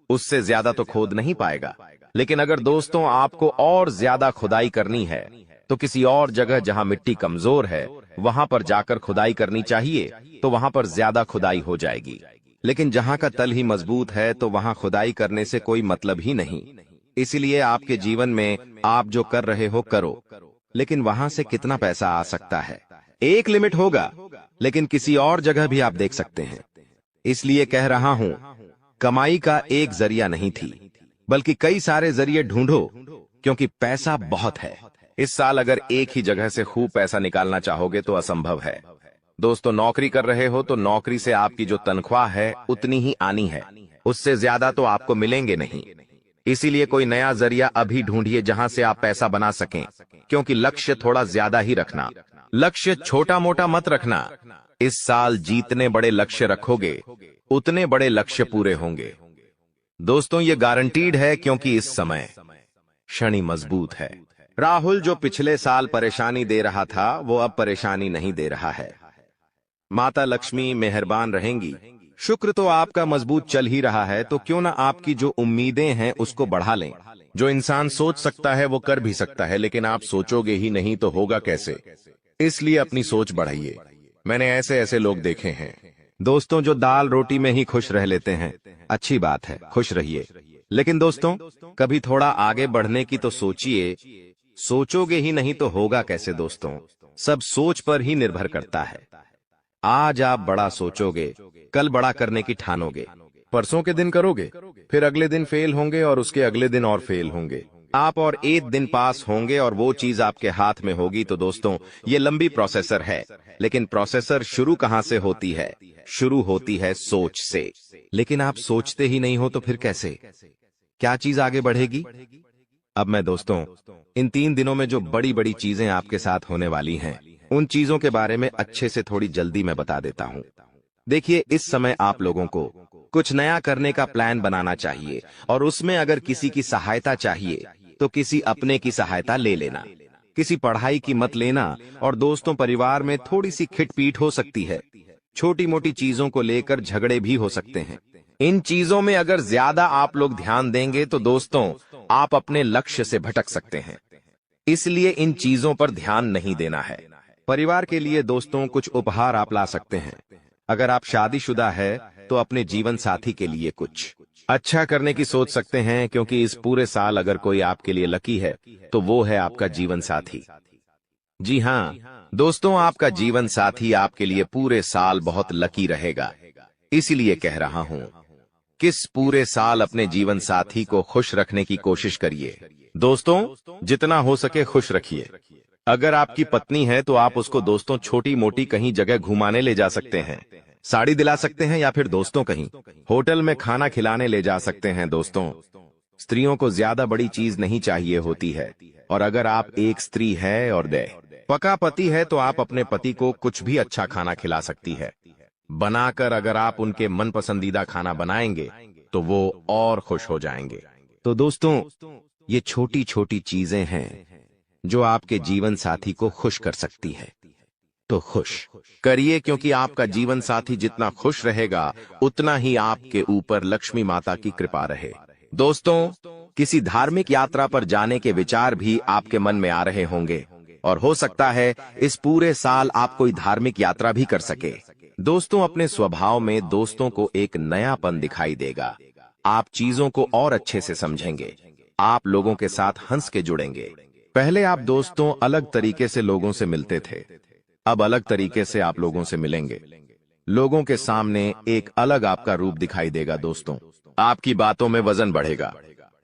उससे ज्यादा तो खोद नहीं पाएगा। लेकिन अगर दोस्तों आपको और ज्यादा खुदाई करनी है तो किसी और जगह जहां मिट्टी कमजोर है वहां पर जाकर खुदाई करनी चाहिए, तो वहां पर ज्यादा खुदाई हो जाएगी। लेकिन जहां का तल ही मजबूत है तो वहां खुदाई करने से कोई मतलब ही नहीं। इसलिए आपके जीवन में आप जो कर रहे हो करो, लेकिन वहां से कितना पैसा आ सकता है? एक लिमिट होगा, लेकिन किसी और जगह भी आप देख सकते हैं। इसलिए कह रहा हूं, कमाई का एक जरिया नहीं थी, बल्कि कई सारे जरिए ढूंढो, क्योंकि पैसा बहुत है। इस साल अगर एक ही जगह से खूब पैसा निकालना चाहोगे तो असंभव है। दोस्तों, नौकरी कर रहे हो तो नौकरी से आपकी जो तनख्वाह है उतनी ही आनी है, उससे ज्यादा तो आपको मिलेंगे नहीं। इसीलिए कोई नया जरिया अभी ढूंढिए जहां से आप पैसा बना सकें, क्योंकि लक्ष्य थोड़ा ज्यादा ही रखना। लक्ष्य छोटा मोटा मत रखना। इस साल जितने बड़े लक्ष्य रखोगे उतने बड़े लक्ष्य पूरे होंगे। दोस्तों, ये गारंटीड है, क्योंकि इस समय शनि मजबूत है। राहुल जो पिछले साल परेशानी दे रहा था वो अब परेशानी नहीं दे रहा है। माता लक्ष्मी मेहरबान रहेंगी। शुक्र तो आपका मजबूत चल ही रहा है, तो क्यों ना आपकी जो उम्मीदें हैं उसको बढ़ा लें। जो इंसान सोच सकता है वो कर भी सकता है, लेकिन आप सोचोगे ही नहीं तो होगा कैसे? इसलिए अपनी सोच बढ़ाइए। मैंने ऐसे ऐसे लोग देखे हैं दोस्तों जो दाल रोटी में ही खुश रह लेते हैं। अच्छी बात है, खुश रहिए, लेकिन दोस्तों कभी थोड़ा आगे बढ़ने की तो सोचिए। सोचोगे ही नहीं तो होगा कैसे? दोस्तों, सब सोच पर ही निर्भर करता है। आज आप बड़ा सोचोगे, कल बड़ा करने की ठानोगे। परसों के दिन करोगे, फिर अगले दिन फेल होंगे और उसके अगले दिन और फेल होंगे। आप और एक दिन पास होंगे और वो चीज आपके हाथ में होगी। तो दोस्तों, ये लंबी प्रोसेसर है, लेकिन प्रोसेसर शुरू कहां से होती है? शुरू होती है सोच से। लेकिन आप सोचते ही नहीं हो तो फिर कैसे? क्या चीज आगे बढ़ेगी? अब मैं दोस्तों इन 3 दिनों में जो बड़ी बड़ी चीजें आपके साथ होने वाली हैं, उन चीजों के बारे में अच्छे से थोड़ी जल्दी मैं बता देता हूं। देखिए, इस समय आप लोगों को कुछ नया करने का प्लान बनाना चाहिए, और उसमें अगर किसी की सहायता चाहिए तो किसी अपने की सहायता ले लेना। किसी पढ़ाई की मत लेना। और दोस्तों, परिवार में थोड़ी सी खिटपीट हो सकती है। छोटी मोटी चीजों को लेकर झगड़े भी हो सकते हैं। इन चीजों में अगर ज्यादा आप लोग ध्यान देंगे तो दोस्तों आप अपने लक्ष्य से भटक सकते हैं। इसलिए इन चीजों पर ध्यान नहीं देना है। परिवार के लिए दोस्तों कुछ उपहार आप ला सकते हैं। अगर आप शादीशुदा है तो अपने जीवन साथी के लिए कुछ अच्छा करने की सोच सकते हैं, क्योंकि इस पूरे साल अगर कोई आपके लिए लकी है तो वो है आपका जीवन साथी। जी हाँ दोस्तों, आपका जीवन साथी आपके लिए पूरे साल बहुत लकी रहेगा। इसीलिए कह रहा हूं, किस पूरे साल अपने जीवन साथी को खुश रखने की कोशिश करिए। दोस्तों, जितना हो सके खुश रखिए। अगर आपकी पत्नी है तो आप उसको दोस्तों छोटी मोटी कहीं जगह घुमाने ले जा सकते हैं, साड़ी दिला सकते हैं, या फिर दोस्तों कहीं होटल में खाना खिलाने ले जा सकते हैं। दोस्तों, स्त्रियों को ज्यादा बड़ी चीज नहीं चाहिए होती है, और अगर आप एक स्त्री है और पका पति है तो आप अपने पति को कुछ भी अच्छा खाना खिला सकती है बनाकर। अगर आप उनके मन पसंदीदा खाना बनाएंगे तो वो और खुश हो जाएंगे। तो दोस्तों, ये छोटी छोटी चीजें हैं जो आपके जीवन साथी को खुश कर सकती है। तो खुश करिए, क्योंकि आपका जीवन साथी जितना खुश रहेगा उतना ही आपके ऊपर लक्ष्मी माता की कृपा रहे। दोस्तों, किसी धार्मिक यात्रा पर जाने के विचार भी आपके मन में आ रहे होंगे, और हो सकता है इस पूरे साल आप कोई धार्मिक यात्रा भी कर सके। दोस्तों, अपने स्वभाव में दोस्तों को एक नयापन दिखाई देगा। आप चीजों को और अच्छे से समझेंगे। आप लोगों के साथ हंस के जुड़ेंगे। पहले आप दोस्तों अलग तरीके से लोगों से मिलते थे, अब अलग तरीके से आप लोगों से मिलेंगे। लोगों के सामने एक अलग आपका रूप दिखाई देगा। दोस्तों, आपकी बातों में वजन बढ़ेगा।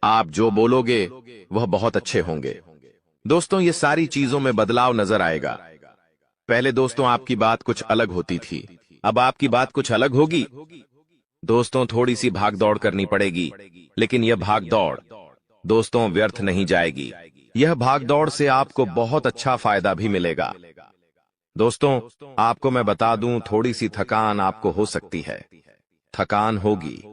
आप जो बोलोगे वह बहुत अच्छे होंगे। दोस्तों, ये सारी चीजों में बदलाव नजर आएगा। पहले दोस्तों आपकी बात कुछ अलग होती थी, अब आपकी बात कुछ अलग होगी। दोस्तों, थोड़ी सी भाग दौड़ करनी पड़ेगी, लेकिन यह भाग दौड़ दोस्तों व्यर्थ नहीं जाएगी। यह भाग दौड़ से आपको बहुत अच्छा फायदा भी मिलेगा। दोस्तों, आपको मैं बता दूं, थोड़ी सी थकान आपको हो सकती है। थकान होगी।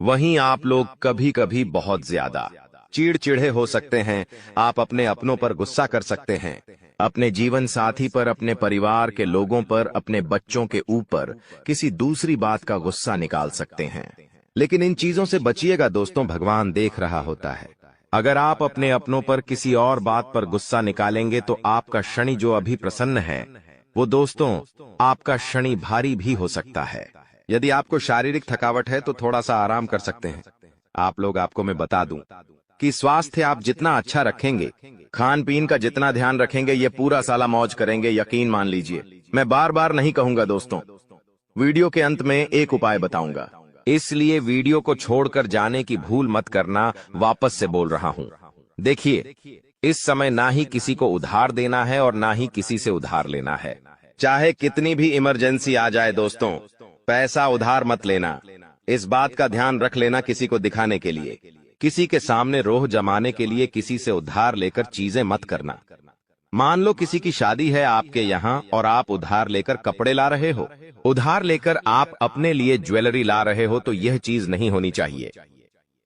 वहीं आप लोग कभी कभी बहुत ज्यादा चिड़चिड़े हो सकते हैं। आप अपने अपनों पर गुस्सा कर सकते हैं, अपने जीवन साथी पर, अपने परिवार के लोगों पर, अपने बच्चों के ऊपर किसी दूसरी बात का गुस्सा निकाल सकते हैं। लेकिन इन चीजों से बचिएगा दोस्तों, भगवान देख रहा होता है। अगर आप अपने अपनों पर किसी और बात पर गुस्सा निकालेंगे तो आपका शनि जो अभी प्रसन्न है, वो दोस्तों आपका शनि भारी भी हो सकता है। यदि आपको शारीरिक थकावट है तो थोड़ा सा आराम कर सकते हैं आप लोग। आपको मैं बता दूं कि स्वास्थ्य आप जितना अच्छा रखेंगे, खान पीन का जितना ध्यान रखेंगे, ये पूरा साला मौज करेंगे, यकीन मान लीजिए। मैं बार बार नहीं कहूंगा दोस्तों, वीडियो के अंत में एक उपाय बताऊंगा, इसलिए वीडियो को छोड़कर जाने की भूल मत करना। वापस से बोल रहा हूं, देखिए, इस समय ना ही किसी को उधार देना है और ना ही किसी से उधार लेना है। चाहे कितनी भी इमरजेंसी आ जाए दोस्तों, पैसा उधार मत लेना। इस बात का ध्यान रख लेना, किसी को दिखाने के लिए, किसी के सामने रोह जमाने के लिए किसी से उधार लेकर चीजें मत करना। मान लो किसी की शादी है आपके यहाँ और आप उधार लेकर कपड़े ला रहे हो, उधार लेकर आप अपने लिए ज्वेलरी ला रहे हो, तो यह चीज नहीं होनी चाहिए।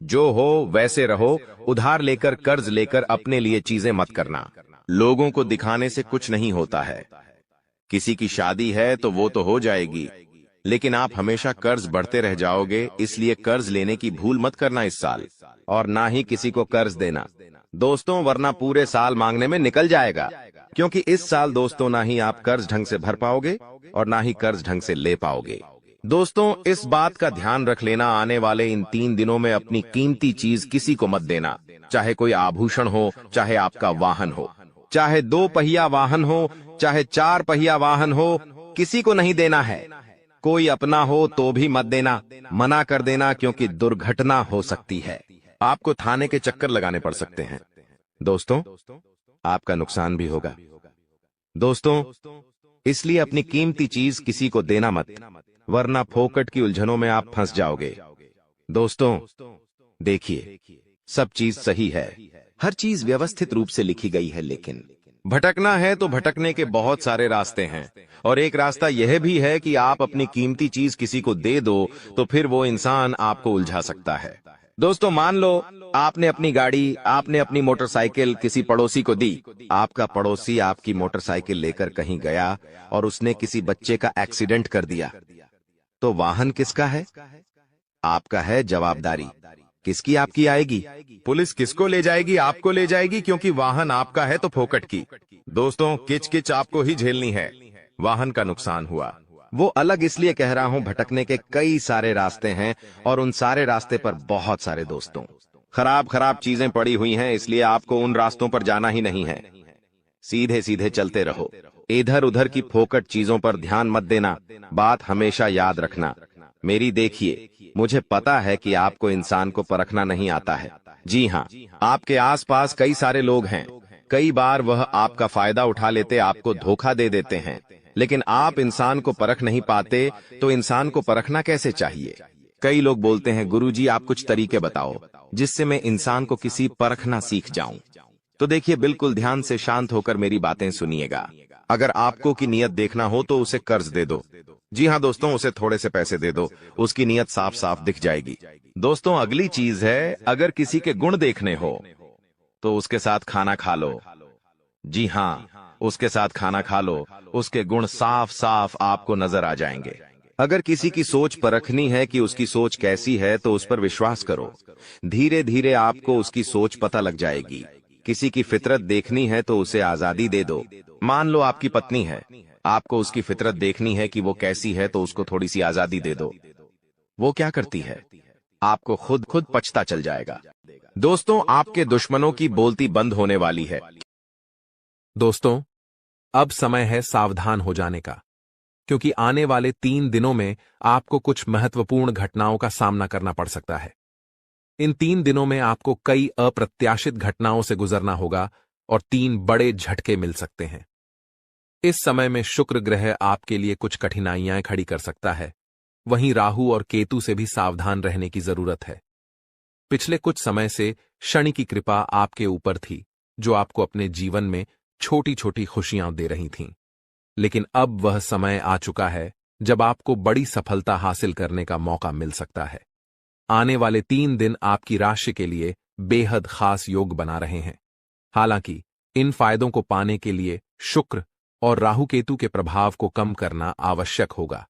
जो हो वैसे रहो। उधार लेकर, कर्ज लेकर अपने लिए चीजें मत करना। लोगों को दिखाने से कुछ नहीं होता है। किसी की शादी है तो वो तो हो जाएगी, लेकिन आप हमेशा कर्ज बढ़ते रह जाओगे, इसलिए कर्ज लेने की भूल मत करना इस साल, और ना ही किसी को कर्ज देना दोस्तों, वरना पूरे साल मांगने में निकल जाएगा। क्योंकि इस साल दोस्तों ना ही आप कर्ज ढंग से भर पाओगे और ना ही कर्ज ढंग से ले पाओगे। दोस्तों, इस बात का ध्यान रख लेना, आने वाले इन 3 दिनों में अपनी कीमती चीज किसी को मत देना। चाहे कोई आभूषण हो, चाहे आपका वाहन हो, चाहे 2 पहिया वाहन हो, चाहे 4 पहिया वाहन हो, किसी को नहीं देना है। कोई अपना हो तो भी मत देना, मना कर देना, क्योंकि दुर्घटना हो सकती है। आपको थाने के चक्कर लगाने पड़ सकते हैं दोस्तों, आपका नुकसान भी होगा दोस्तों। इसलिए अपनी कीमती चीज किसी को देना मत, वरना फोकट की उलझनों में आप फंस जाओगे। दोस्तों देखिए, सब चीज सही है, हर चीज व्यवस्थित रूप से लिखी गई है, लेकिन भटकना है तो भटकने के बहुत सारे रास्ते हैं। और एक रास्ता यह भी है कि आप अपनी कीमती चीज किसी को दे दो तो फिर वो इंसान आपको उलझा सकता है। दोस्तों, मान लो आपने अपनी गाड़ी, आपने अपनी मोटरसाइकिल किसी पड़ोसी को दी। आपका पड़ोसी आपकी मोटरसाइकिल लेकर कहीं गया और उसने किसी बच्चे का एक्सीडेंट कर दिया, तो वाहन किसका है? आपका है। जवाबदारी किसकी आपकी आएगी? पुलिस किसको ले जाएगी? आपको ले जाएगी, क्योंकि वाहन आपका है तो फोकट की। दोस्तों, किच किच आपको ही झेलनी है। वाहन का नुकसान हुआ, वो अलग इसलिए कह रहा हूं, भटकने के कई सारे रास्ते हैं और उन सारे रास्ते पर बहुत सारे दोस्तों खराब खराब चीजें पड़ी हुई हैं, इसलिए आपको उन रास्तों पर जाना ही नहीं है। सीधे सीधे चलते रहो, इधर उधर की फोकट चीजों पर ध्यान मत देना। बात हमेशा याद रखना मेरी। देखिए, मुझे पता है कि आपको इंसान को परखना नहीं आता है। जी हाँ, आपके आसपास कई सारे लोग हैं, कई बार वह आपका फायदा उठा लेते, आपको धोखा दे देते हैं, लेकिन आप इंसान को परख नहीं पाते, तो इंसान को परखना कैसे चाहिए? कई लोग बोलते हैं, गुरुजी आप कुछ तरीके बताओ जिससे मैं इंसान को किसी परखना सीख जाऊं। तो देखिए, बिल्कुल ध्यान से शांत होकर मेरी बातें सुनिएगा। अगर आपको की नियत देखना हो तो उसे कर्ज दे दो। जी हाँ दोस्तों, उसे थोड़े से पैसे दे दो, उसकी नियत साफ साफ दिख जाएगी। दोस्तों, अगली चीज है, अगर किसी के गुण देखने हो तो उसके साथ खाना खा लो। जी हाँ, उसके साथ खाना खा लो, उसके गुण साफ साफ आपको नजर आ जाएंगे। अगर किसी की सोच परखनी है कि उसकी सोच कैसी है तो उस पर विश्वास करो, धीरे धीरे आपको उसकी सोच पता लग जाएगी। किसी की फितरत देखनी है तो उसे आजादी दे दो। मान लो आपकी पत्नी है, आपको उसकी फितरत देखनी है कि वो कैसी है, तो उसको थोड़ी सी आजादी दे दो। वो क्या करती है, आपको खुद खुद पछता चल जाएगा। दोस्तों, आपके दुश्मनों की बोलती बंद होने वाली है। दोस्तों, अब समय है सावधान हो जाने का, क्योंकि आने वाले 3 दिनों में आपको कुछ महत्वपूर्ण घटनाओं का सामना करना पड़ सकता है। इन 3 दिनों में आपको कई अप्रत्याशित घटनाओं से गुजरना होगा और 3 बड़े झटके मिल सकते हैं। इस समय में शुक्र ग्रह आपके लिए कुछ कठिनाइयां खड़ी कर सकता है, वहीं राहु और केतु से भी सावधान रहने की जरूरत है। पिछले कुछ समय से शनि की कृपा आपके ऊपर थी, जो आपको अपने जीवन में छोटी छोटी खुशियां दे रही थीं। लेकिन अब वह समय आ चुका है जब आपको बड़ी सफलता हासिल करने का मौका मिल सकता है। आने वाले 3 दिन आपकी राशि के लिए बेहद खास योग बना रहे हैं। हालांकि इन फायदों को पाने के लिए शुक्र और राहु केतु के प्रभाव को कम करना आवश्यक होगा।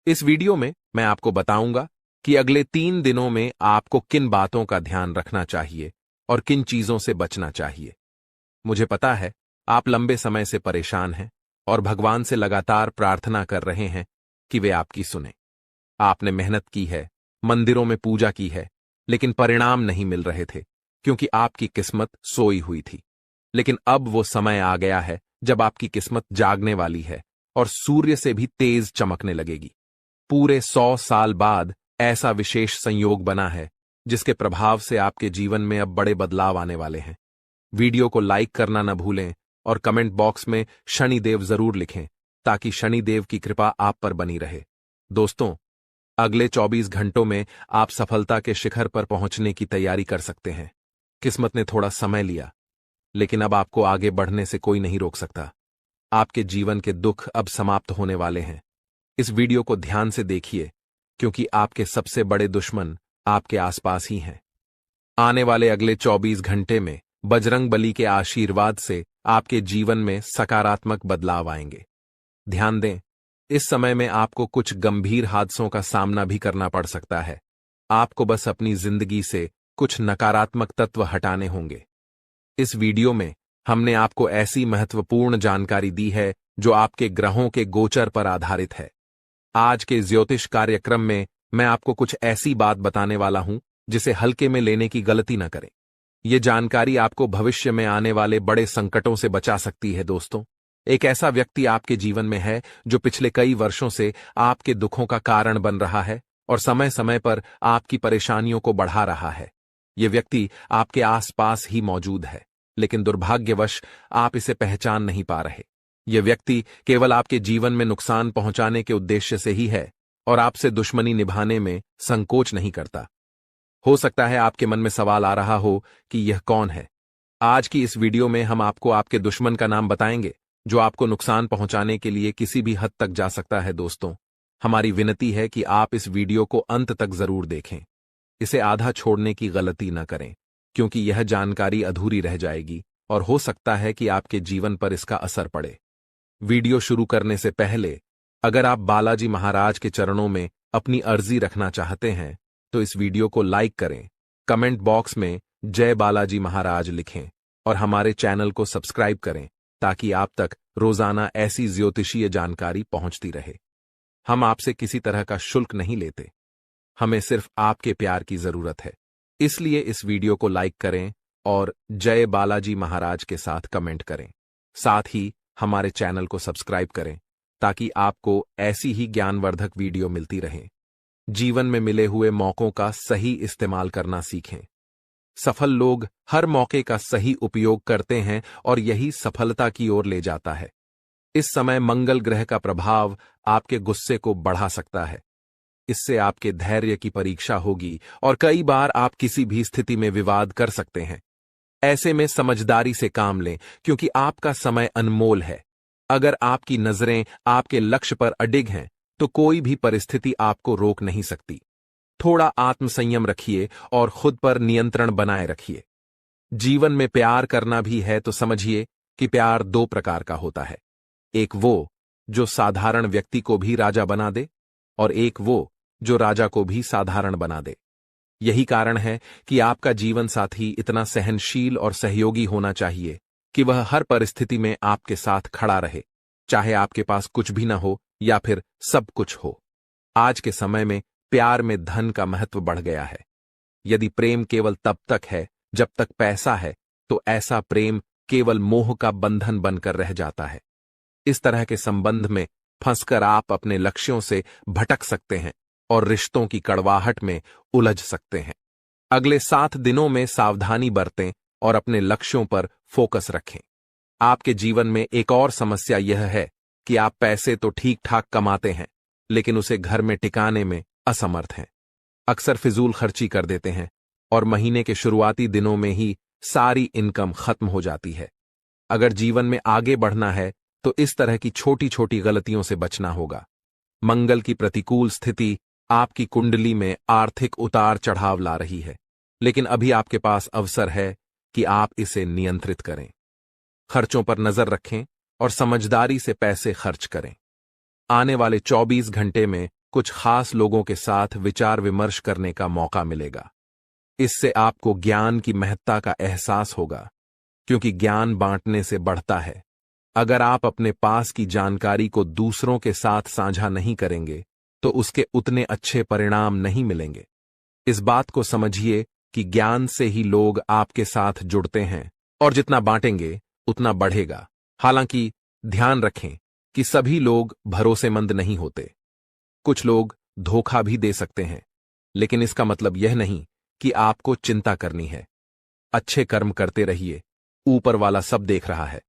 इस वीडियो में मैं आपको बताऊंगा कि अगले 3 दिनों में आपको किन बातों का ध्यान रखना चाहिए और किन चीजों से बचना चाहिए। मुझे पता है आप लंबे समय से परेशान हैं और भगवान से लगातार प्रार्थना कर रहे हैं कि वे आपकी सुने। आपने मेहनत की है, मंदिरों में पूजा की है, लेकिन परिणाम नहीं मिल रहे थे क्योंकि आपकी किस्मत सोई हुई थी। लेकिन अब वो समय आ गया है जब आपकी किस्मत जागने वाली है और सूर्य से भी तेज चमकने लगेगी। पूरे 100 साल बाद ऐसा विशेष संयोग बना है जिसके प्रभाव से आपके जीवन में अब बड़े बदलाव आने वाले हैं। वीडियो को लाइक करना न भूलें और कमेंट बॉक्स में शनिदेव जरूर लिखें ताकि शनिदेव की कृपा आप पर बनी रहे। दोस्तों, अगले 24 घंटों में आप सफलता के शिखर पर पहुंचने की तैयारी कर सकते हैं। किस्मत ने थोड़ा समय लिया, लेकिन अब आपको आगे बढ़ने से कोई नहीं रोक सकता। आपके जीवन के दुख अब समाप्त होने वाले हैं। इस वीडियो को ध्यान से देखिए क्योंकि आपके सबसे बड़े दुश्मन आपके आसपास ही हैं। आने वाले अगले 24 घंटे में बजरंग बली के आशीर्वाद से आपके जीवन में सकारात्मक बदलाव आएंगे। ध्यान दें, इस समय में आपको कुछ गंभीर हादसों का सामना भी करना पड़ सकता है। आपको बस अपनी जिंदगी से कुछ नकारात्मक तत्व हटाने होंगे। इस वीडियो में हमने आपको ऐसी महत्वपूर्ण जानकारी दी है जो आपके ग्रहों के गोचर पर आधारित है। आज के ज्योतिष कार्यक्रम में मैं आपको कुछ ऐसी बात बताने वाला हूं जिसे हल्के में लेने की गलती न करें। यह जानकारी आपको भविष्य में आने वाले बड़े संकटों से बचा सकती है। दोस्तों, एक ऐसा व्यक्ति आपके जीवन में है जो पिछले कई वर्षों से आपके दुखों का कारण बन रहा है और समय समय पर आपकी परेशानियों को बढ़ा रहा है। यह व्यक्ति आपके आसपास ही मौजूद है, लेकिन दुर्भाग्यवश आप इसे पहचान नहीं पा रहे। यह व्यक्ति केवल आपके जीवन में नुकसान पहुंचाने के उद्देश्य से ही है और आपसे दुश्मनी निभाने में संकोच नहीं करता। हो सकता है आपके मन में सवाल आ रहा हो कि यह कौन है। आज की इस वीडियो में हम आपको आपके दुश्मन का नाम बताएंगे जो आपको नुकसान पहुंचाने के लिए किसी भी हद तक जा सकता है। दोस्तों, हमारी विनती है कि आप इस वीडियो को अंत तक जरूर देखें। इसे आधा छोड़ने की गलती न करें क्योंकि यह जानकारी अधूरी रह जाएगी और हो सकता है कि आपके जीवन पर इसका असर पड़े। वीडियो शुरू करने से पहले अगर आप बालाजी महाराज के चरणों में अपनी अर्जी रखना चाहते हैं तो इस वीडियो को लाइक करें, कमेंट बॉक्स में जय बालाजी महाराज लिखें और हमारे चैनल को सब्सक्राइब करें ताकि आप तक रोजाना ऐसी ज्योतिषीय जानकारी पहुंचती रहे। हम आपसे किसी तरह का शुल्क नहीं लेते, हमें सिर्फ आपके प्यार की जरूरत है। इसलिए इस वीडियो को लाइक करें और जय बालाजी महाराज के साथ कमेंट करें। साथ ही हमारे चैनल को सब्सक्राइब करें ताकि आपको ऐसी ही ज्ञानवर्धक वीडियो मिलती रहे। जीवन में मिले हुए मौकों का सही इस्तेमाल करना सीखें। सफल लोग हर मौके का सही उपयोग करते हैं और यही सफलता की ओर ले जाता है। इस समय मंगल ग्रह का प्रभाव आपके गुस्से को बढ़ा सकता है। इससे आपके धैर्य की परीक्षा होगी और कई बार आप किसी भी स्थिति में विवाद कर सकते हैं। ऐसे में समझदारी से काम लें क्योंकि आपका समय अनमोल है। अगर आपकी नजरें आपके लक्ष्य पर अडिग हैं तो कोई भी परिस्थिति आपको रोक नहीं सकती। थोड़ा आत्मसंयम रखिए और खुद पर नियंत्रण बनाए रखिए। जीवन में प्यार करना भी है तो समझिए कि प्यार 2 प्रकार का होता है। एक वो जो साधारण व्यक्ति को भी राजा बना दे और एक वो जो राजा को भी साधारण बना दे। यही कारण है कि आपका जीवन साथी इतना सहनशील और सहयोगी होना चाहिए कि वह हर परिस्थिति में आपके साथ खड़ा रहे, चाहे आपके पास कुछ भी न हो या फिर सब कुछ हो। आज के समय में प्यार में धन का महत्व बढ़ गया है। यदि प्रेम केवल तब तक है जब तक पैसा है तो ऐसा प्रेम केवल मोह का बंधन बनकर रह जाता है। इस तरह के संबंध में फंसकर आप अपने लक्ष्यों से भटक सकते हैं और रिश्तों की कड़वाहट में उलझ सकते हैं। अगले 7 दिनों में सावधानी बरतें और अपने लक्ष्यों पर फोकस रखें। आपके जीवन में एक और समस्या यह है कि आप पैसे तो ठीक ठाक कमाते हैं लेकिन उसे घर में टिकाने में असमर्थ हैं। अक्सर फिजूल खर्ची कर देते हैं और महीने के शुरुआती दिनों में ही सारी इनकम खत्म हो जाती है। अगर जीवन में आगे बढ़ना है तो इस तरह की छोटी छोटी गलतियों से बचना होगा। मंगल की प्रतिकूल स्थिति आपकी कुंडली में आर्थिक उतार चढ़ाव ला रही है, लेकिन अभी आपके पास अवसर है कि आप इसे नियंत्रित करें। खर्चों पर नजर रखें और समझदारी से पैसे खर्च करें। आने वाले 24 घंटे में कुछ खास लोगों के साथ विचार विमर्श करने का मौका मिलेगा। इससे आपको ज्ञान की महत्ता का एहसास होगा, क्योंकि ज्ञान बांटने से बढ़ता है। अगर आप अपने पास की जानकारी को दूसरों के साथ साझा नहीं करेंगे तो उसके उतने अच्छे परिणाम नहीं मिलेंगे। इस बात को समझिए कि ज्ञान से ही लोग आपके साथ जुड़ते हैं और जितना बांटेंगे उतना बढ़ेगा। हालांकि ध्यान रखें कि सभी लोग भरोसेमंद नहीं होते। कुछ लोग धोखा भी दे सकते हैं, लेकिन इसका मतलब यह नहीं कि आपको चिंता करनी है। अच्छे कर्म करते रहिए, ऊपर वाला सब देख रहा है।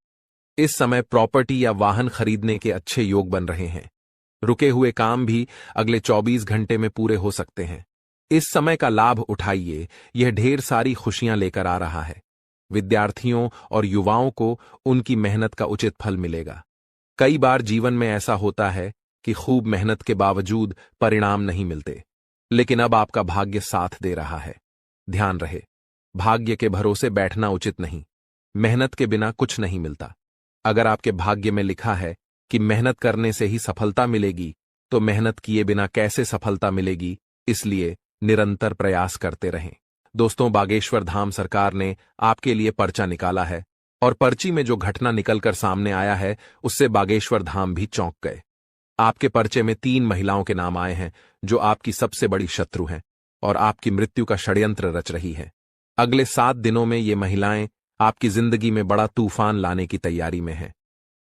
इस समय प्रॉपर्टी या वाहन खरीदने के अच्छे योग बन रहे हैं। रुके हुए काम भी अगले 24 घंटे में पूरे हो सकते हैं। इस समय का लाभ उठाइए, यह ढेर सारी खुशियां लेकर आ रहा है। विद्यार्थियों और युवाओं को उनकी मेहनत का उचित फल मिलेगा। कई बार जीवन में ऐसा होता है कि खूब मेहनत के बावजूद परिणाम नहीं मिलते, लेकिन अब आपका भाग्य साथ दे रहा है। ध्यान रहे, भाग्य के भरोसे बैठना उचित नहीं। मेहनत के बिना कुछ नहीं मिलता। अगर आपके भाग्य में लिखा है कि मेहनत करने से ही सफलता मिलेगी, तो मेहनत किए बिना कैसे सफलता मिलेगी? इसलिए निरंतर प्रयास करते रहें। दोस्तों, बागेश्वर धाम सरकार ने आपके लिए पर्चा निकाला है और पर्ची में जो घटना निकलकर सामने आया है उससे बागेश्वर धाम भी चौंक गए। आपके पर्चे में 3 महिलाओं के नाम आए हैं जो आपकी सबसे बड़ी शत्रु हैं और आपकी मृत्यु का षड्यंत्र रच रही हैं। अगले 7 दिनों में ये महिलाएं आपकी जिंदगी में बड़ा तूफान लाने की तैयारी में हैं।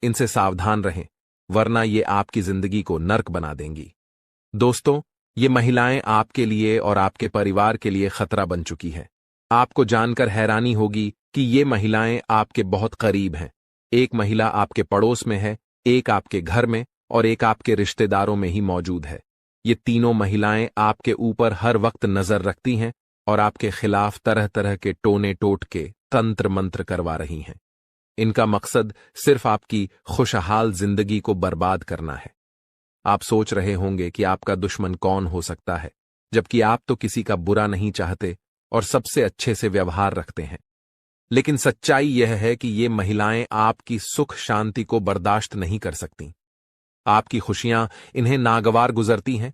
इनसे सावधान रहें, वरना ये आपकी जिंदगी को नर्क बना देंगी। दोस्तों, ये महिलाएं आपके लिए और आपके परिवार के लिए खतरा बन चुकी हैं। आपको जानकर हैरानी होगी कि ये महिलाएं आपके बहुत करीब हैं। एक महिला आपके पड़ोस में है, एक आपके घर में और एक आपके रिश्तेदारों में ही मौजूद है। ये तीनों महिलाएं आपके ऊपर हर वक्त नजर रखती हैं और आपके खिलाफ तरह तरह के टोने टोटके तंत्र मंत्र करवा रही हैं। इनका मकसद सिर्फ आपकी खुशहाल जिंदगी को बर्बाद करना है। आप सोच रहे होंगे कि आपका दुश्मन कौन हो सकता है, जबकि आप तो किसी का बुरा नहीं चाहते और सबसे अच्छे से व्यवहार रखते हैं। लेकिन सच्चाई यह है कि ये महिलाएं आपकी सुख शांति को बर्दाश्त नहीं कर सकती। आपकी खुशियां इन्हें नागवार गुजरती हैं